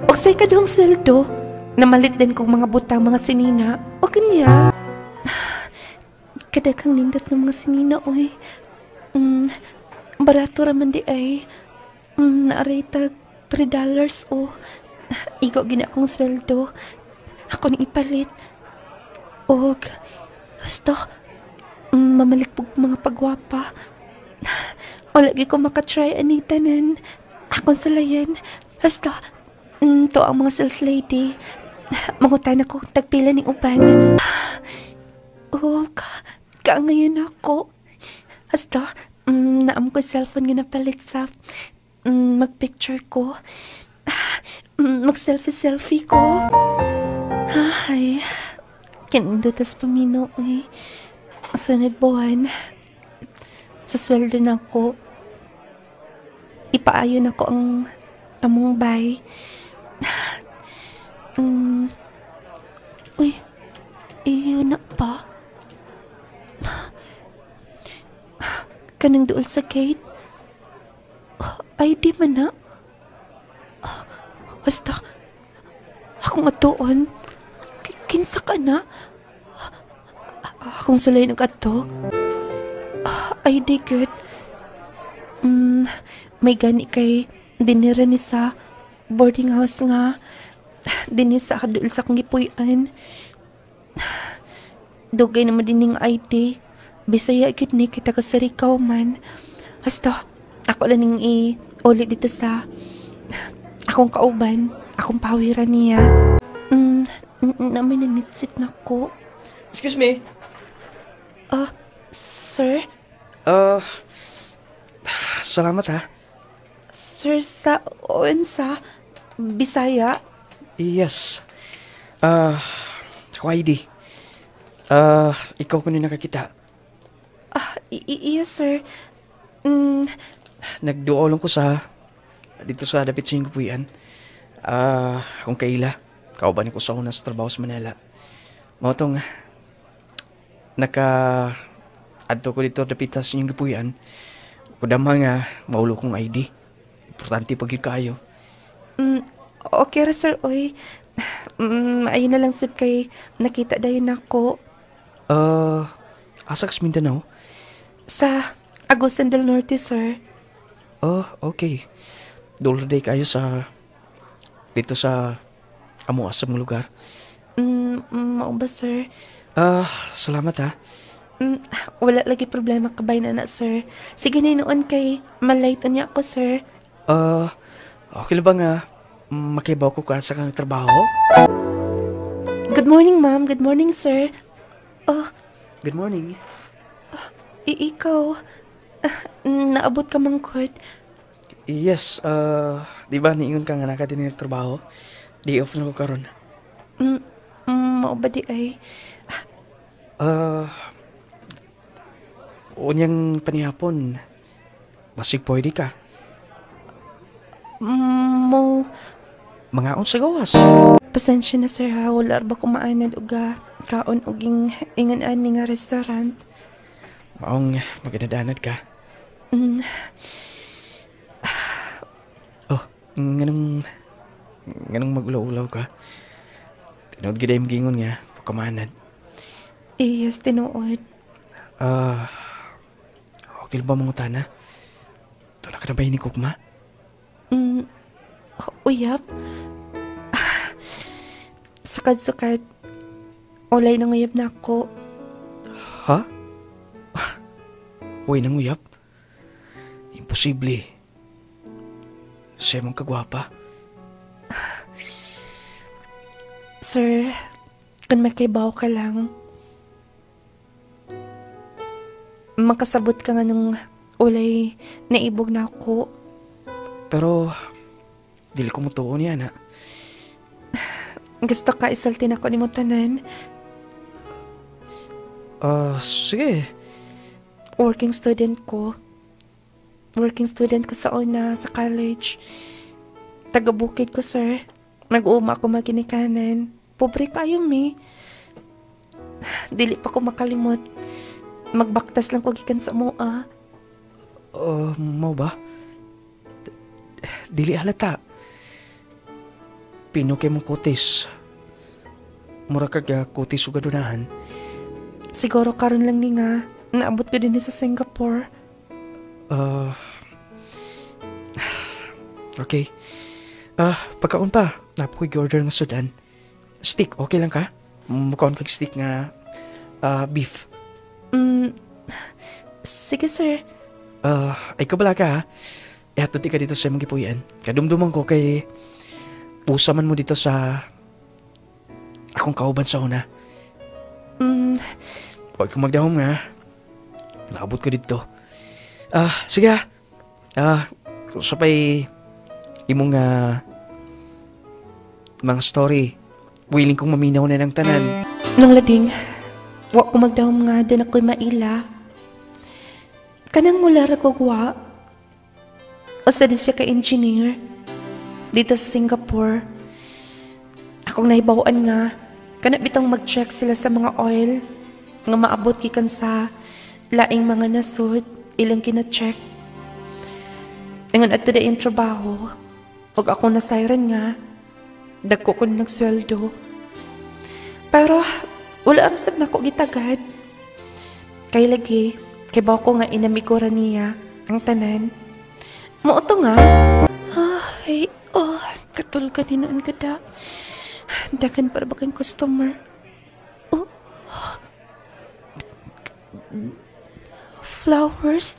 [SPEAKER 2] O say kadong sweldo, namalit din kong mga butang mga sinina. O kanya. Kadakang nindot ng mga sinina, oy. Barato raman di ay. Naaray tag $3 o. Igo gina akong sweldo. Ako ni ipalit. Og, basta, mamalik po mga pagwapa. O lagi ko makatry anitanan. Akong salayan. Basta, to ang mga sales lady. Mangutan ako tagpila ng uban. Oh, ka ngayon ako. Hasta, naam ko cellphone nga napalit sa magpicture ko. Mag-selfie ko. Ay, kinindutas pamino eh. Sunod buwan, sa sweldo na ko, ipaayon ako ang among bay. Uy, iyo na pa. Kanang duol sa gate. Ay, di man na. Basta, akong atuon. Kinsa ka na? Akong sulay ng ato. Ay, di good. May gani kay dinira ni sa boarding house nga. Dinis sa kadul sa kong gipuyan. Dugay naman din ng ID. Bisaya ikit ni kita ka sa Rikaw man. Hasta, ako lang ning ulit dito sa akong kauban, akong pawiran niya. Naman nanitsit na ko.
[SPEAKER 1] Excuse me?
[SPEAKER 2] Sir?
[SPEAKER 1] Salamat ha.
[SPEAKER 2] Sir, sa Bisaya?
[SPEAKER 1] Yes. Ako ID. Ikaw ko nakakita.
[SPEAKER 2] Yes, sir.
[SPEAKER 1] Nagduolong ko dito sa dapit sa yung kupuyan. Kung kaila, kaubanin ko sa una sa trabaho sa Manila. Mautong, adto ko dito dapit sa yung kupuyan. Kudama nga, maulo kong ID. Importante pag yun kayo.
[SPEAKER 2] Okay ra, sir. Oy, ayun na lang, sir, kay nakita dayon ako.
[SPEAKER 1] Asa kas Mindanao?
[SPEAKER 2] Sa Agusan del Norte, sir.
[SPEAKER 1] Oh, okay. Dulo day kayo dito sa amo asam nga lugar.
[SPEAKER 2] Mao ba, sir?
[SPEAKER 1] Salamat ha.
[SPEAKER 2] Wala lagi problema kabay na sir. Sige na noon kay malate niya ako, sir.
[SPEAKER 1] Okay lang ba nga makibaw ko ka sa kang trabaho?
[SPEAKER 2] Good morning, ma'am. Good morning, sir.
[SPEAKER 1] Good morning.
[SPEAKER 2] Ikaw, naabot ka mangkod.
[SPEAKER 1] Yes, di ba niingon ka nga naka din yung trabaho? Day off na ko karon.
[SPEAKER 2] Mao ba di ay?
[SPEAKER 1] Unyang panihapon, basig pwede ka. Mga on sa gawas.
[SPEAKER 2] Pasensya na, sir, ha. Wala ba kumaanan uga kaon uging ingan-ani nga restaurant.
[SPEAKER 1] Maong magdadaanad ka. Nganong magulaw-ulaw ka. Tinood gid imong gingon nga, pagkamanad.
[SPEAKER 2] Yes, tinuod.
[SPEAKER 1] Okay ba mga tana? Tula ka na ba ni Kukma?
[SPEAKER 2] Uyap. Sukad-sukad. Ulay nang uyap na ako.
[SPEAKER 1] Ha? Uy, nang uyap? Imposible. Siya mong kagwapa.
[SPEAKER 2] Sir, kung makibaw ka lang, makasabot ka nga nung ulay naibog na ako.
[SPEAKER 1] Pero, dili ko mo tuon yan, ha?
[SPEAKER 2] Gusto ka isaltin ako ni mo tanan.
[SPEAKER 1] Sige.
[SPEAKER 2] Working student ko sa una, sa college. Taga-bukid ko, sir. Nag-uuma ako maginikanan. Pobre kayo, me. Dili pa ko makalimot. Magbaktas lang ko gikan sa mua.
[SPEAKER 1] Mau ba? Dili halata. Pino kay mong kutis. Mura kag kutis ug gadunahan.
[SPEAKER 2] Siguro karon lang ni nga naabot ko din sa Singapore.
[SPEAKER 1] Okay. Pagkaon pa, napo ko order ng sudan. Steak, okay lang ka? Mukaon kag steak nga beef.
[SPEAKER 2] Sige, sir.
[SPEAKER 1] Ay kabala ka ha. Ihatod ka dito sa mong gipuyan. Kadumduman ko kay usaman mo dito sa akong kauban sa una. Huwag kong magdahom nga. Naabot ko dito. Sige ha. Sapay imong mga story. Willing kong maminaw na ng tanan.
[SPEAKER 2] Nung lading, wa ko magdahom nga din ako'y maila. Kanang mula ragugwa. O sa din siya ka-engineer. Dito sa Singapore. Akong naibawaan nga. Kana bitang mag-check sila sa mga oil. Nga maabot kikan sa laing mga nasud. Ilang kina-check. Ingon ato da yung trabaho. Huwag ako nasayran nga. Dagko ko nagsweldo. Pero wala rasag na ako gitagad. Kay lagi, kay ba ko nga inamiguran niya ang tanan. Muuto nga. Ay, katulgan hinoon kada. Dagan para bagang customer. Flowers.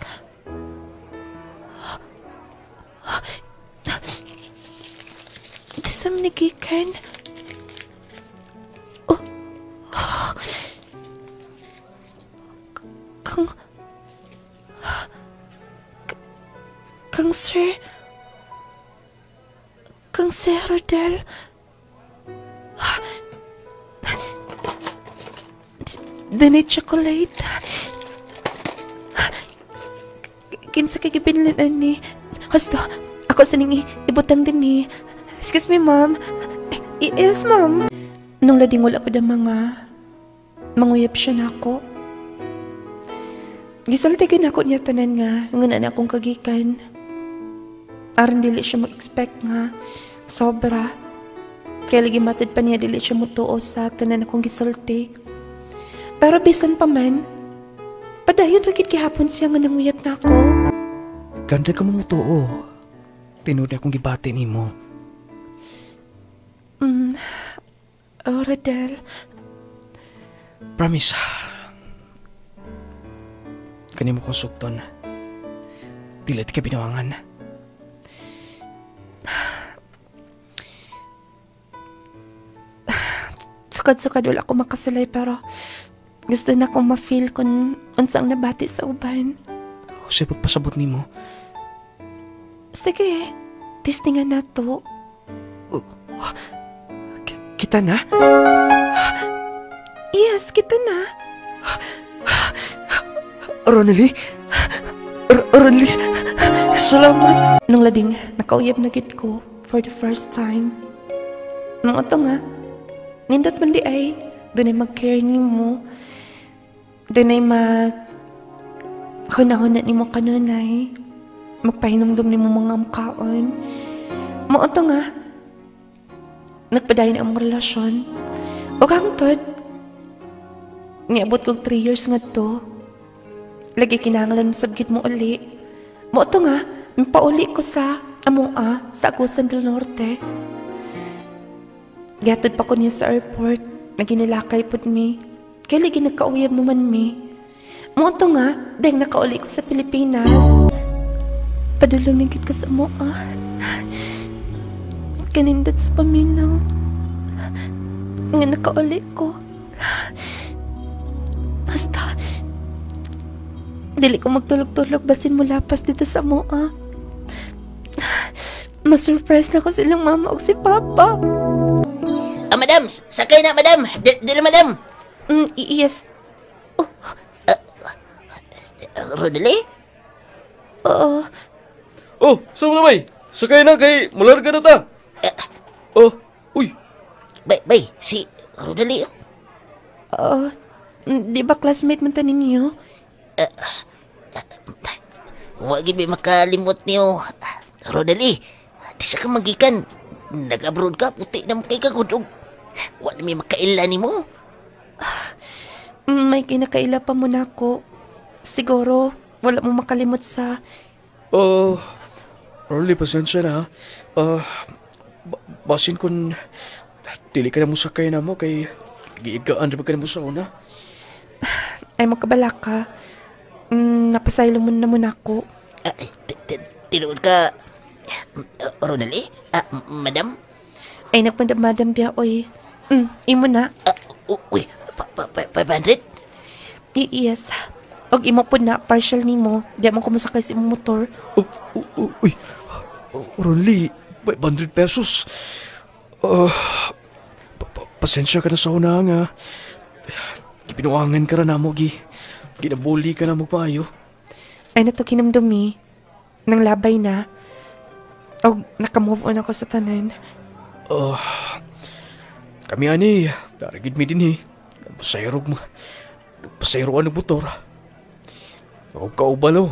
[SPEAKER 2] Dasam nagikan. Kang Sir Rodel. Dani chocolate. Kinsa kay gibinlan ni. Hasta ako sa ning ibutang din ni. Excuse me, ma'am. Yes, ma'am. Nung lading wala ko da manguyap siya na ako. Gisaltigan ako niya tanan nga nguna na akong kagikan. Aron dili siya mag-expect nga sobra. Kaya lagi matid pa niya dili siya mutuo sa tanan akong gisulti. Pero bisan pa man, Padayon lagi gihapon siya nga nanguyab na ako.
[SPEAKER 15] Ganda ka mo too. Tinuod akong gibati nimo.
[SPEAKER 2] Oh, Rodel.
[SPEAKER 15] Promise. Kani mo kong sukton. Dili ti ka binawangan.
[SPEAKER 2] Sukad-sukad wala ko makasulay pero gusto na akong ma-feel kung unsang nabati sa uban.
[SPEAKER 15] Sipot pasabot nimo.
[SPEAKER 2] Sige, testingan na to.
[SPEAKER 15] Kita na?
[SPEAKER 2] Yes, kita na.
[SPEAKER 15] Ronely? Ronely, salamat.
[SPEAKER 2] Nung lading, nakauyab na gid ko for the first time. Nung ito nga, nindot man di ay, doon ay mag-care ni mo. Doon ay hunahuna ni mo kanunay. Magpahinumdum ni mo mga mukhaon. Mo ito nga, nagpadayon ang relasyon. O hangtod, niabot kong 3 years nga to. Lagi kinahanglan sabgit mo uli. Mo ito nga, pauli ko sa Amoa, sa Agusan del Norte. Gatod pa ko niya sa airport, naginilakay po mi. Kaya lagi nagkauyab naman mi. Mo ito nga, dahil nakauli ko sa Pilipinas. Padulong nagit ka sa Amoa. Kanindot sa paminaw. Nga nakauli ko. Basta, dili ko magtulog-tulog basin mo lapas dito sa Amoa. Masurprise na ko silang mama o si papa.
[SPEAKER 3] Madam! Sakay na, madam! Dili, madam!
[SPEAKER 2] Yes.
[SPEAKER 3] Rodely?
[SPEAKER 2] Oo.
[SPEAKER 1] Oh, saan mo na, bay? Sakay na kay malarga na ta. Uy.
[SPEAKER 3] Bay, si Rodely.
[SPEAKER 2] Di ba classmate man ta ninyo?
[SPEAKER 3] Huwag may makalimot niyo. Rodely, di sa ka magikan. Nag-abroad ka, puti na kay kagudog. Huwag may makaila ni mo.
[SPEAKER 2] May kinakaila pa muna ako. Siguro, wala mo makalimot sa...
[SPEAKER 15] Orly, pasensya na. Basin kung dili ka na mo sakay na mo kay giigaan rin ka na mo sa una.
[SPEAKER 2] Ay, magkabala ka. Napasaylo mo naman ako.
[SPEAKER 3] Tinuod ka, Ronely? Madam?
[SPEAKER 2] Ay, nagmadam biya, oy. Imo na.
[SPEAKER 3] Uy, 500?
[SPEAKER 2] Yes. Og imo po na, partial ni mo. Di mo kumusakay sa imong motor.
[SPEAKER 15] Uy, Ronly, 500 pesos. Pasensya ka na sa una nga. Pinuwangan ka na mo, ginabuli ka na mo payo.
[SPEAKER 2] Ay, nato kinamdumi. Nang labay na. O, nakamove on ako sa tanan.
[SPEAKER 15] Kami ani, daragid mi din Pasayro ang motor. Ako kauban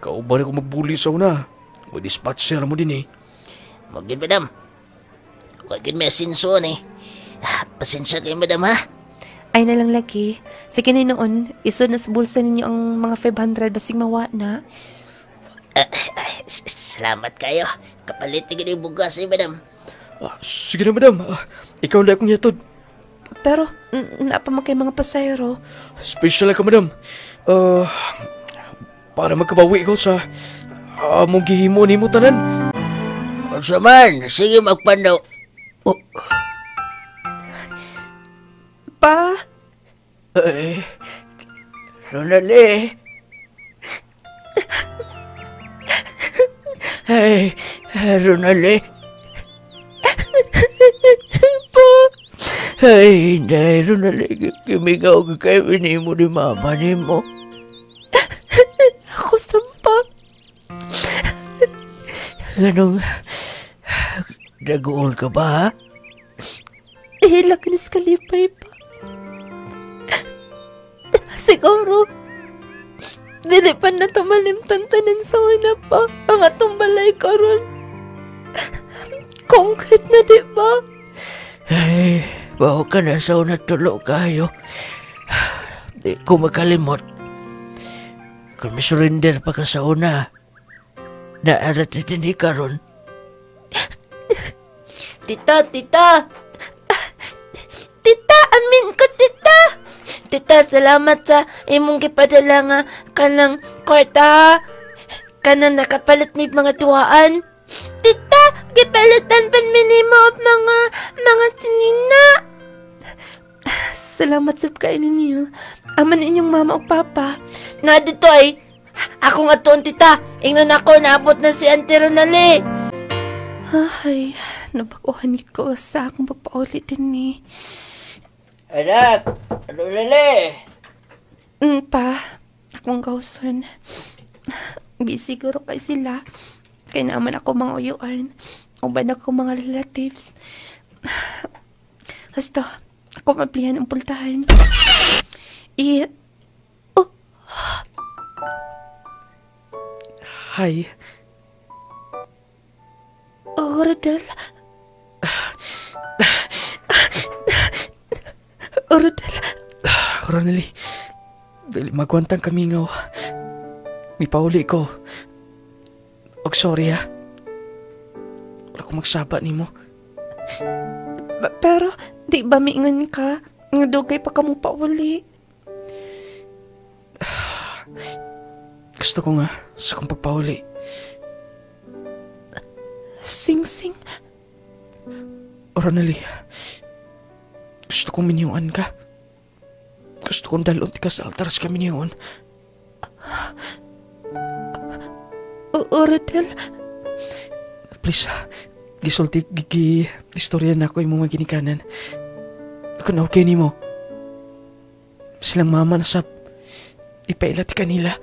[SPEAKER 15] ako magbuli sa una. Mag-dispatcher mo din
[SPEAKER 3] Magin, madam. Huwag may asinson Pasensya kayo, madam, ha?
[SPEAKER 2] Ay na lang lagi. Sige na noon, isod na sa bulsa ninyo ang mga 500 basig mawa na.
[SPEAKER 3] Salamat kayo. Kapalit na ganyan bugas madam.
[SPEAKER 15] Sige na, madam. Ikaw na akong yatod.
[SPEAKER 2] Pero, napamag kay mga pasayro.
[SPEAKER 15] Special ka, madam. Para magkabawi ikaw sa mong gihimo ni mo tanan.
[SPEAKER 3] Saman, sige magpanaw.
[SPEAKER 2] Pa?
[SPEAKER 3] Ronely. Ronely.
[SPEAKER 2] Pa?
[SPEAKER 3] Hindi, Ronely. Kimigaw ka kayo mo ni mama ni mo.
[SPEAKER 2] Ako sampa.
[SPEAKER 3] Ganong dagool ka ba, ha?
[SPEAKER 2] Hilak ni Skalipay pa. Siguro, dili pa na tumalimtantanin sa una pa ang atong balay karon. Concrete na, di ba?
[SPEAKER 3] Ay, bawa ka na sa una tulo kayo. Di ko makalimot. Kung surrender pa ka sa una, naarat din karon.
[SPEAKER 4] Tita! Tita, amin ko, tita! Tita, salamat sa imong gipadala nga kanang kwarta. Kanang nakapalit ni mga tuwaan. Tita, gipalitan pa minimo mga sinina. Salamat sa pagkain ninyo. Aman inyong mama o papa. Na dito ay, ako nga toon, tita. Ingnon ako, naabot na si Auntie Ronali. Ay, nabaguhan ko sa akong pagpaulit din ni.
[SPEAKER 3] Anak, ano lali?
[SPEAKER 2] Pa, akong gawson. Busy siguro kay sila. Kaya naman ako mga uyuan. Uban ako mga relatives. Basta, ako maplihan ang pultahan.
[SPEAKER 15] Hi.
[SPEAKER 2] Rodel. Rodel.
[SPEAKER 15] Ronali, dali magwantang kamingaw. May pauli ko. Og sorry ha. Wala ko magsaba ni mo.
[SPEAKER 2] Pero, di ba miingon ka? Nga dugay pa ka mo pauli.
[SPEAKER 15] Gusto ko nga sa kong pagpauli.
[SPEAKER 2] Sing-sing.
[SPEAKER 15] Ronali, gusto kong miniyuan ka. Gusto kong dalon ka sa altar sa miniyuan.
[SPEAKER 2] Rodel.
[SPEAKER 15] Please, gisulti, istorya na ako yung mga ginikanan. Ako na okay ni mo. Silang mama na sab. Ipailati kanila.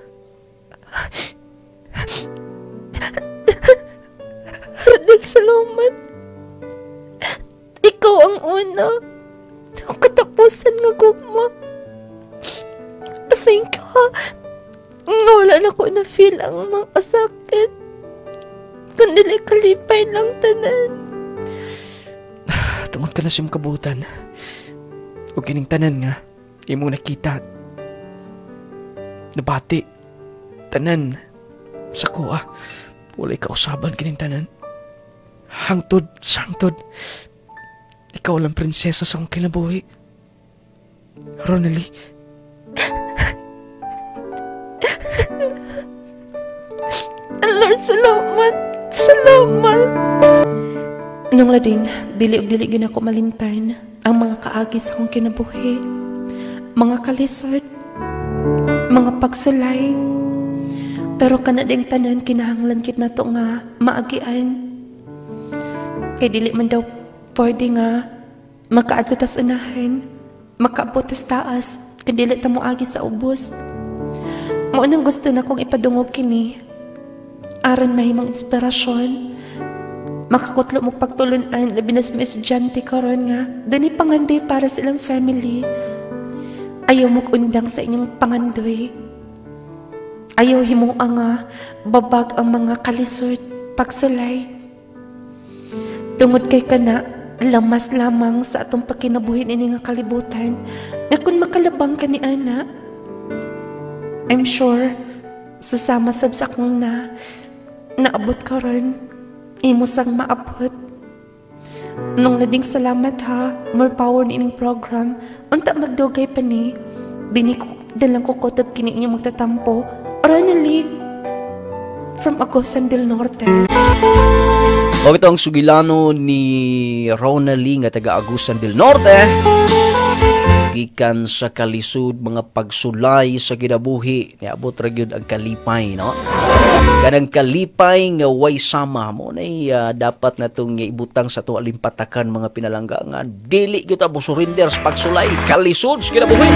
[SPEAKER 2] Rodel, salamat. Ikaw ang una. Ang katapusan nga gugma. Thank you ha. Nga wala na ko na-feel ang mga sakit. Kundi kalipay lang tanan.
[SPEAKER 15] Tungod ka na siyang kabutan. O kining tanan nga, imong nakita. Nabati. Tanan. Sa kuha. Wala'y kausaban kining tanan. Hangtod, sangtod. Ikaw lang prinsesa sa akong kinabuhi. Ronali.
[SPEAKER 2] Lord, salamat. Salamat. Nung lading, dili gina ko malimtan ang mga kaagi sa akong kinabuhi. Mga kalisod. Mga pagsulay. Pero kanading tanan kinahanglan kit nato nga maagian. Kay dili man daw pwede nga makaadto tas unahan, makaabot tas taas, kay dili ta moagi sa ubos. Mao nang gusto na kong ipadungog kini. Aron mahimong inspirasyon. Makakutlo mo pagtulunan labi na sa mga estudyante karon nga dani pangandoy para sa ilang family. Ayaw mo undang sa inyong pangandoy. Ayaw himo nga babag ang mga kalisod pagsulay. Tungod kay kana lamas lamang sa atong pakinabuhi ini nga kalibutan nga kung makalabang ka ni ana, I'm sure susama sab sa akong naabot karon imo sang maabot. Nung lading salamat ha, more power ni ining program. Unta magdugay pa ni dini ko dalang ko kotob kini inyong magtatampo. Ronali from Agusan del Norte.
[SPEAKER 1] O ito ang sugilano ni Ronali nga taga Agusan del Norte. Gikan sa kalisod mga pagsulay sa kinabuhi. Niabot ra gyud ang kalipay, no? Kanang kalipay nga way sama mo na dapat na itong ibutang sa itong alimpatakan mga pinalangga nga dili gyud ta surrender sa pagsulay kalisod sa kinabuhi.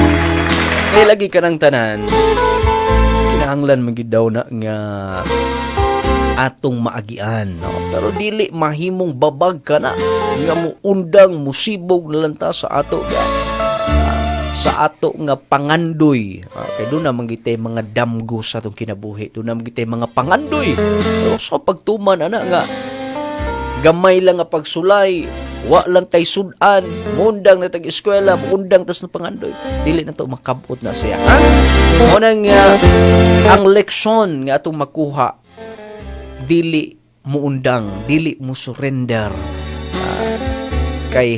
[SPEAKER 1] Kaya lagi ka ng tanan kinahanglan magyud daw na nga atong maagian, no? Pero dili mahimong babag ka na nga muundang musibog na lang ta sa ato nga pangandoy. Kaya doon naman gitay mga damgo sa itong kinabuhi. Doon naman gitay mga pangandoy. Pero sa pagtuman, nga, gamay lang nga pagsulay,
[SPEAKER 16] wa lang tay sudan, mundang na tag eskwela, mundang tas na pangandoy. Dili na to makabot na siya. Ha? Unang ang leksyon nga atong makuha, dili muundang, dili mo surrender. Kay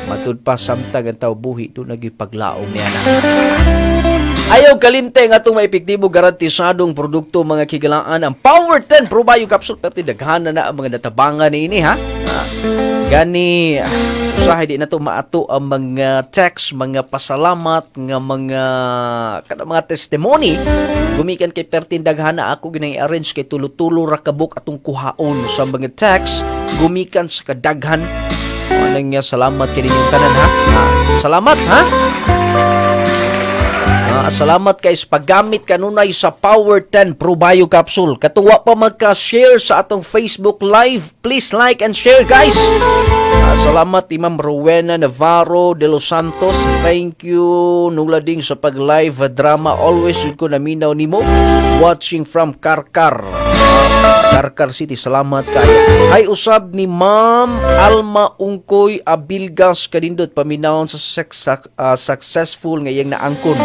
[SPEAKER 16] matud pa samtang ang tao buhi doon nagipaglaom niya na. Ayaw kalinte nga itong maepektibo garantisadong produkto mga kigalaan ang Power 10 Pro Bio Capsule. Pati daghan na ang mga natabangan ni ini ha. Gani usahay di na to maato ang mga text, mga pasalamat nga mga testimony gumikan kay pertin daghan na ako ginang i-arrange kay tulo-tulo ra kabuk atong kuhaon sa mga text gumikan sa kadaghan. Anong salamat kay ninyong tanan ha. Salamat ha. Salamat kay paggamit kanunay sa Power 10 Pro Bio Capsule. Katuwa pa magka-share sa atong Facebook Live. Please like and share guys. Salamat Ma'am Rowena Navarro de Los Santos. Thank you nulading sa pag-live drama. Always yun ko naminaw nimo. Watching from Karkar City. Salamat kayo. Ay usab ni Ma'am Alma Ungkoy Abilgas kanindot paminawon sa successful nga iyang naangkon.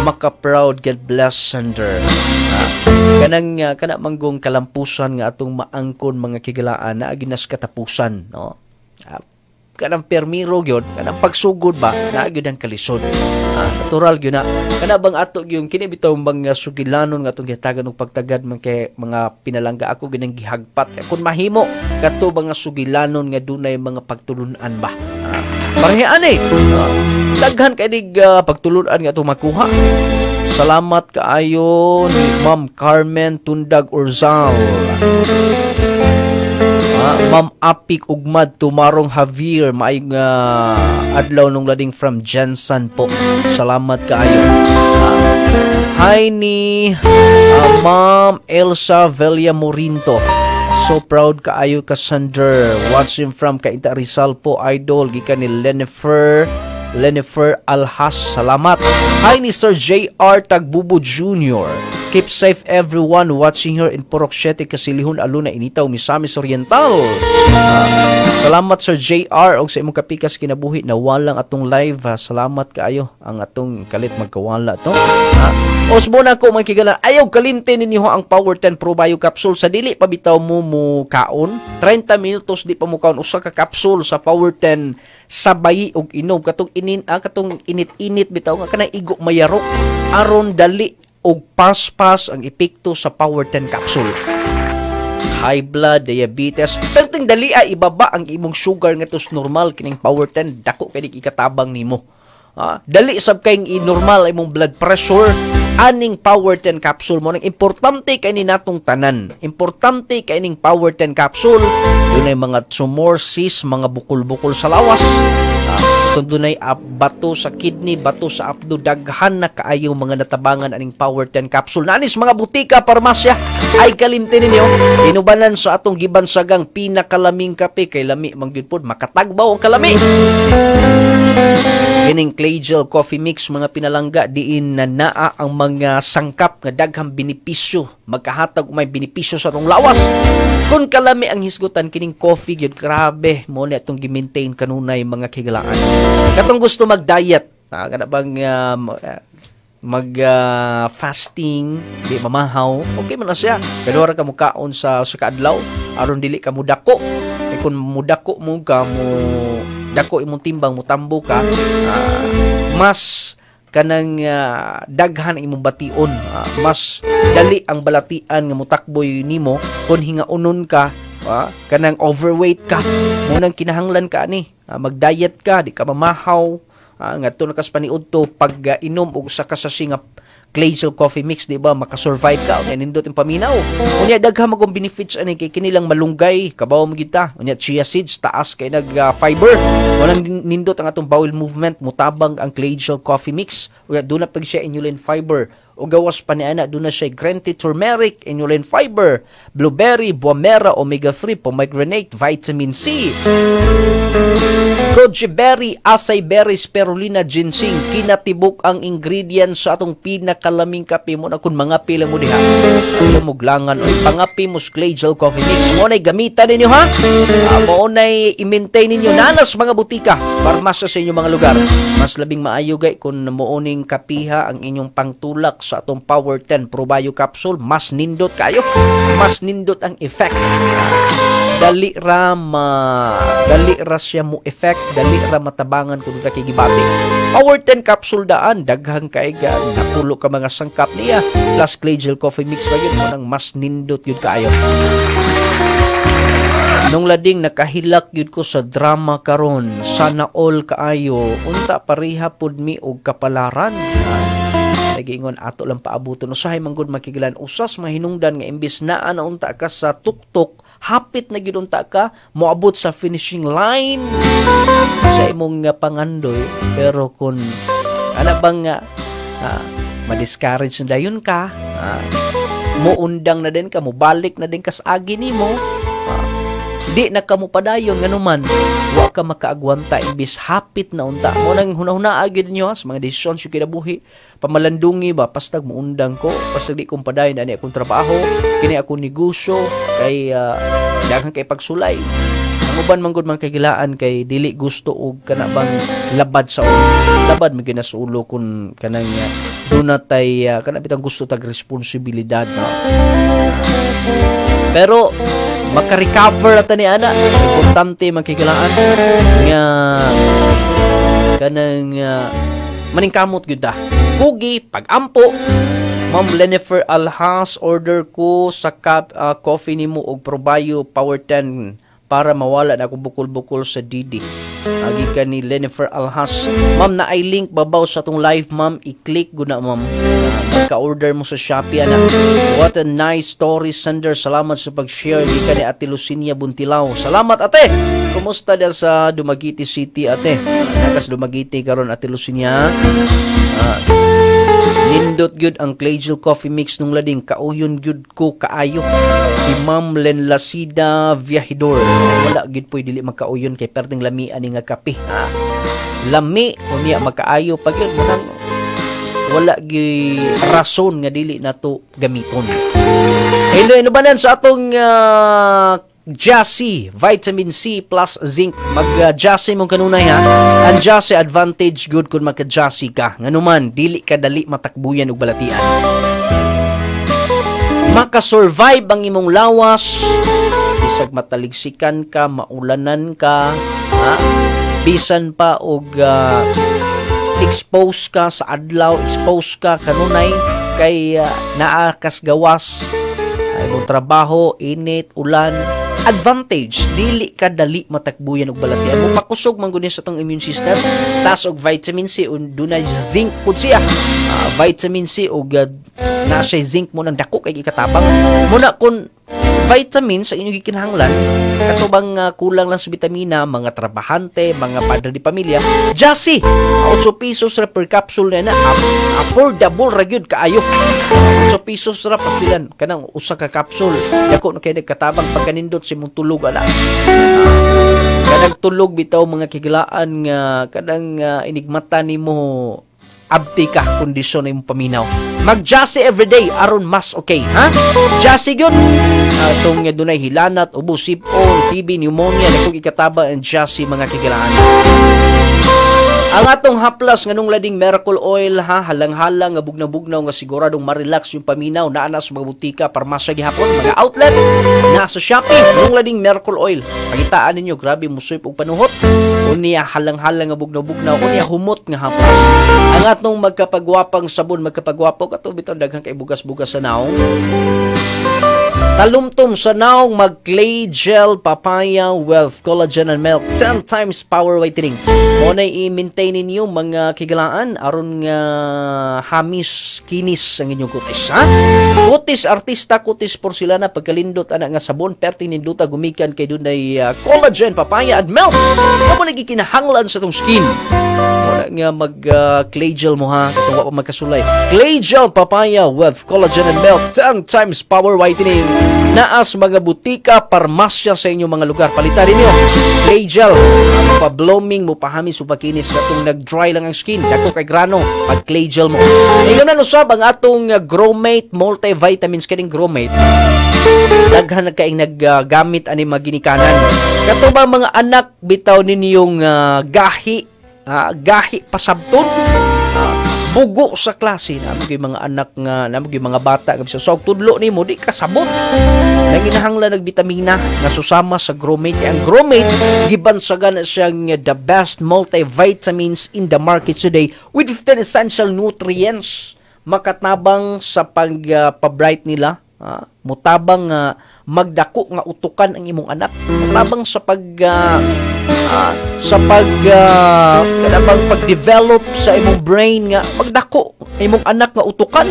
[SPEAKER 16] Maka-proud, God bless sender. Kana manggong kalampusan nga atong maangkon mga kigalaan na aginas katapusan, no? Kanang permiro gyud, kanang pagsugod ba na gyud ang kalisod. Natural gyud na. Kana bang ato gyud kini bitaw mga sugilanon nga atong gihatagan og pagtagad man kay mga pinalangga ako ginang gihagpat. Kun mahimo kadto mga sugilanon nga dunay mga pagtulunan ba. Parehaan daghan kay dig pagtulunan nga atong makuha. Salamat kaayo ni Ma'am Carmen Tundag Urzal. Ma'am Apik Ugmad Tumarong Javier maayong adlaw nung lading from Jensen po. Salamat kaayo. Hi ni Ma'am Elsa Velia Morinto. So proud kaayo ka Sander. Watching from Cainta Rizal po idol gikan ni Lenifer Alhas. Salamat. Hi ni Sir JR Tagbubo Jr. Keep safe everyone watching here in Purok 7 Kasilihon Aluna Initaw Misamis Oriental. Salamat Sir JR og sa imong kapikas kinabuhi na walang atong live. Salamat kaayo ang atong kalit magkawala to. Osbona ko mga kigala ayaw kalinte ninyo ang Power 10 Pro Bio Capsule sa dili pa bitaw mo kaon 30 minutos di pa mo kaon usa ka capsule sa Power 10 sabay og inom katong init-init bitaw nga kanang igo mayaro aron dali og paspas ang epekto sa Power 10 capsule. High blood, diabetes, perting dali ibaba ang imong sugar nga tos normal kining Power 10 dako kay ikatabang nimo. Dali sab kay normal imong blood pressure aning Power 10 capsule mo nang importante kay ni natong tanan. Importante kay ning Power 10 capsule dunay mga tumor, cyst, mga bukol-bukol sa lawas. Dunay bato sa kidney, bato sa apdo, daghan na kaayo mga natabangan aning Power 10 capsule. Nanis mga butika, parmasya ay kalimtin ninyo. Inubanan sa atong gibansagang pinakalaming kape kay lami mangyud pod makatagbaw ang kalami. Kining Clay Gel Coffee Mix mga pinalangga diin na naa ang mga sangkap nga daghang benepisyo, magkahatag may benepisyo sa atong lawas. Kung kalami ang hisgutan kining coffee gyud grabe mo ni atong gi-maintain kanunay mga kigalaan. Katong gusto mag-diet, kada bang fasting, di mamahaw, okay man na siya. Pero ka mo kaon sa kaadlaw, aron dili ka mudako. E kung mudako mo ka mo dako imong timbang mo tambo ka, mas kanang daghan imong bation, mas dali ang balatian nga mutakboy nimo kung hingaunon ka. Kanang overweight ka mo nang kinahanglan ka ani mag-diet ka di ka mamahaw ngadto nakas paniud to pag inom og usa ka sachet nga Clay Gel Coffee Mix di ba makasurvive ka unya nindot ang paminaw unya daghan magong benefits ani kay kinilang malunggay kabaw mo kita unya chia seeds taas kay nag fiber walang nindot ang atong bowel movement mutabang ang Clay Gel Coffee Mix unya dunay pag siya inulin fiber O gawas pa ni ana doon na siya green tea, turmeric, inulin fiber, blueberry, buamera, omega-3, pomegranate, vitamin C, goji berry, acai berry, spirulina, ginseng. Kinatibok ang ingredients sa atong pinakalaming kape mo na kung mga pila mo diha. Ang muglangan o pangapi mo clay gel coffee mix mo na gamitan ninyo ha. Mo na i-maintain ninyo nanas mga butika, parmasya sa inyong mga lugar. Mas labing maayo gay kung mooning kapiha ang inyong pangtulak sa atong Power 10 Probio Capsule. Mas nindot kayo, mas nindot ang effect. Dali ra siya mo effect, dali ra matabangan kung ka kigibati. Power 10 Capsule daan, daghang kaiga, napulo ka mga sangkap niya, plus clay gel coffee mix pa yun, mo nang mas nindot yun kaayo. Nung lading nakahilak yun ko sa drama karon, sana all kaayo, unta pariha pud mi og kapalaran. Nagingon ato lang paabuton usahay manggod makigilan usas mahinungdan nga imbis naa na unta ka sa tuktok, hapit na gid unta ka moabot sa finishing line sa imong pangandoy, pero kun ana bang ma-discourage na dayon ka, muundang na din ka, mubalik na din ka sa agi nimo, di na ka mo padayon nganuman, wa ka makaagwanta imbis hapit na unta mo nang hunahuna agid niyo sa mga desisyon sa kinabuhi. Pamalandungi ba pastag muundang ko, pastag di kong padayon ani akong trabaho, kini akong negosyo kay daghang kay pagsulay. Ang uban man gud man kagilaan kay dili gusto og kana bang labad sa ulo. Labad mi ginasulo kun kanang dunatay kana bitang gusto tag responsibilidad na. Pero maka-recover ata ni ana, importante magkikilaan nga kanang maningkamot gyud ta. Kugi pag-ampo. Ma'am Lenifer Alhas, order ko sa coffee nimo og Probio Power 10 para mawala na akong bukol-bukol sa Didi. Agi ka ni Lenifer Alhas. Ma'am, na ay link babaw sa tong live, ma'am. I-click guna, ma'am. Magka-order mo sa Shopee, ana. What a nice story, Sander. Salamat sa pag-share. Agi ka ni Ate Lucinia Buntilaw. Salamat, ate. Kumusta dyan sa Dumaguete City, ate? Nakas Dumaguete karon Ate Lucinia. Nindot gyud ang clay gel coffee mix nung lading, kauyon gyud ko kaayo. Si Ma'am Len Lasida Viajidor, wala gyud po'y dili magkauyon kay perting lami ani nga kape. Lami unya magkaayo pag yun manang wala gyud rason nga dili nato gamiton. Ino banan sa atong Jassy, vitamin C plus zinc. Mag-Jassy mong kanunay ha. Ang Jassy advantage good kung magka-Jassy ka. Nganuman, dili ka dali matakbuyan og balatian. Makasurvive ang imong lawas. Bisag mataligsikan ka, maulanan ka, ha? Bisan pa og expose ka sa adlaw, expose ka kanunay kay naakas gawas. Ay mong trabaho, init, ulan, advantage, dili ka dali matakbuyan og balatian mo, pakusog man gud sa tong immune system. Tas og vitamin C dunay zinc pud siya. Vitamin C og na siya zinc mo nang dako kay ikatabang muna kun vitamin sa inyong gikinahanglan katubang kulang lang sa vitamina, mga trabahante, mga padre di pamilya, Jassy 8 pesos ra per capsule na affordable ra gyud kaayo. 8 pesos ra pastilan kanang usa ka capsule dako na kay nagkatabang pagkanindot sa imong tulog ana. Kadang tulog bitaw mga kigilaan nga kadang inigmata nimo abti ka kondisyon na yung paminaw. Mag-Jassy everyday aron mas okay, ha? Jassy gyud. Itong dunay hilanat, ubo, sipon, TB, pneumonia, nakong ikataba ang Jassy mga kigilaan. Ang atong haplas nganong lading miracle oil ha, halang-halang nga bugnaw-bugnaw nga siguradong ma-relax yung paminaw, naa na sa mga butika, parmasya gihapon, mga outlet, na sa Shopee, nganong lading miracle oil. Pagitaan ninyo, grabe musuy og panuhot. Unya halang-halang nga bugnaw-bugnaw, unya humot nga haplas. Ang atong magkapagwapang sabon, magkapagwapo kato bitaw daghang kay bugas-bugas sa naong. Talumtom sa naong mag-clay gel papaya wealth collagen and milk 10 times power whitening. Mo na i-maintain ninyo mga kigalaan aron nga hamis kinis ang inyong kutis, ha? Kutis artista, kutis porcelana, pagkalindot ana nga sabon perting ninduta gumikan kay dunay collagen papaya and milk. Mo na gikinahanglan sa tong skin. Mo na nga mag clay gel mo ha, katong wa pa magkasulay. Clay gel papaya with collagen and milk 10 times power whitening. Naas mga butika, parmasya sa inyong mga lugar. Palitan ninyo clay gel, pa blooming mo pahamis upakinis katong nag-dry lang ang skin, dako kay grano pag clay gel mo. Ngayon na usab ang atong Growmate multivitamins kaning Growmate. Daghan na kaing naggamit ani mga ginikanan. Kato ba mga anak bitaw ninyong gahi pasabton, bugo sa klase na mga anak nga na mga bata kabisa so tudlo nimo di kasabot nanginahanglan nagbitamina nga susama sa Growmate. Ang Growmate gibansagan siyang the best multivitamins in the market today with 15 essential nutrients, makatabang sa pag-bright nila. Mutabang magdako nga utukan ang imong anak, mutabang sa pag-develop sa imong brain nga magdako imong anak nga utukan.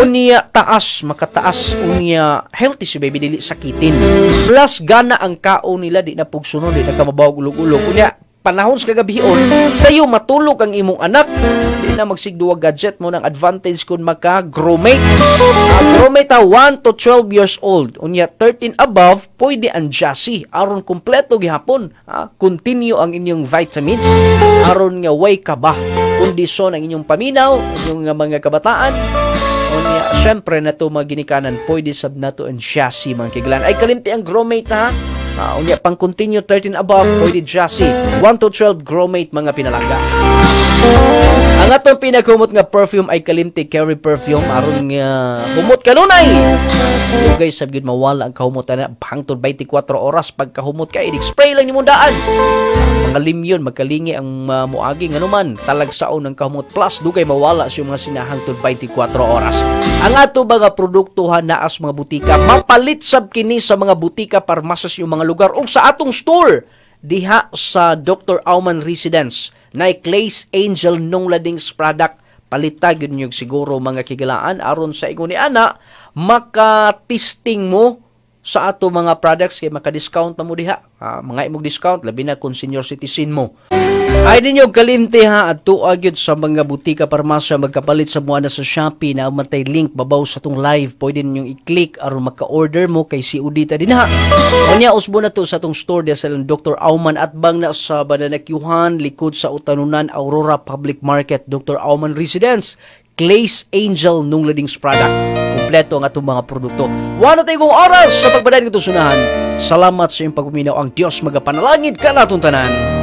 [SPEAKER 16] Unya taas, makataas, unya healthy si baby, dili sakitin. Plus gana ang kaon nila, di na pugsunod, di na kamabawag ulog-ulog. Unya panahon sa kagabion, sayo matulog ang imong anak, di na magsigduwa gadget mo ng advantage kung maka-Growmate. Growmate 1 to 12 years old. Unya 13 above, pwede ang Jassy. Aron kompleto gihapon. Continue ang inyong vitamins. Aron nga way ka ba? Kondisyon ang inyong paminaw, inyong mga kabataan. Unya, syempre na ito mga ginikanan, pwede sab na ito ang Jassy mga kiglan. Ay kalimti ang Growmate ha. Unya pang continue 13 above, pwede Jassy. 1 to 12 Growmate mga pinalangga. Ang atong pinagumot nga perfume ay Kalimti Curry Perfume. Aron nga humot kanunay. Yung guys, sabgid mawala ang kahumutan na hangtod 24 oras. Pagkahumot ka, i-spray lang yung daan. Mga limyon, magkalingi ang muaging anuman. Talagsaon ng kahumot. Plus, dugay mawala siya mga sinahangtod 24 oras. Ang ato ba nga produktuhan naas mga butika, mapalit sab kini sa mga butika, parmasas yung mga lugar o sa atong store. Diha sa Dr. Auman Residence na Clay's Angel nung ladings product. Palitag yun yung siguro mga kigalaan aron sa ingon ni ana maka-testing mo sa ato mga products kay maka-discount na mo diha. Mga imong discount labi na kung senior citizen mo. Ay ninyo kalimti ha at tuag sa mga butika parmasya magkapalit sa mga sa Shopee na matay link babaw sa tong live. Pwede ninyong i-click aron maka-order mo kay si Udita din ha. Unya usbo na to sa tong store dia sa Dr. Auman at bang na sa Bananakyuhan likod sa Utanunan Aurora Public Market. Dr. Auman Residence, Clay's Angel nung ladings product. Kompleto ang atong mga produkto. Wala tayong oras sa pagbaday ng sunahan. Salamat sa iyong pagpaminaw. Ang Diyos magapanalangin ka natong tanan.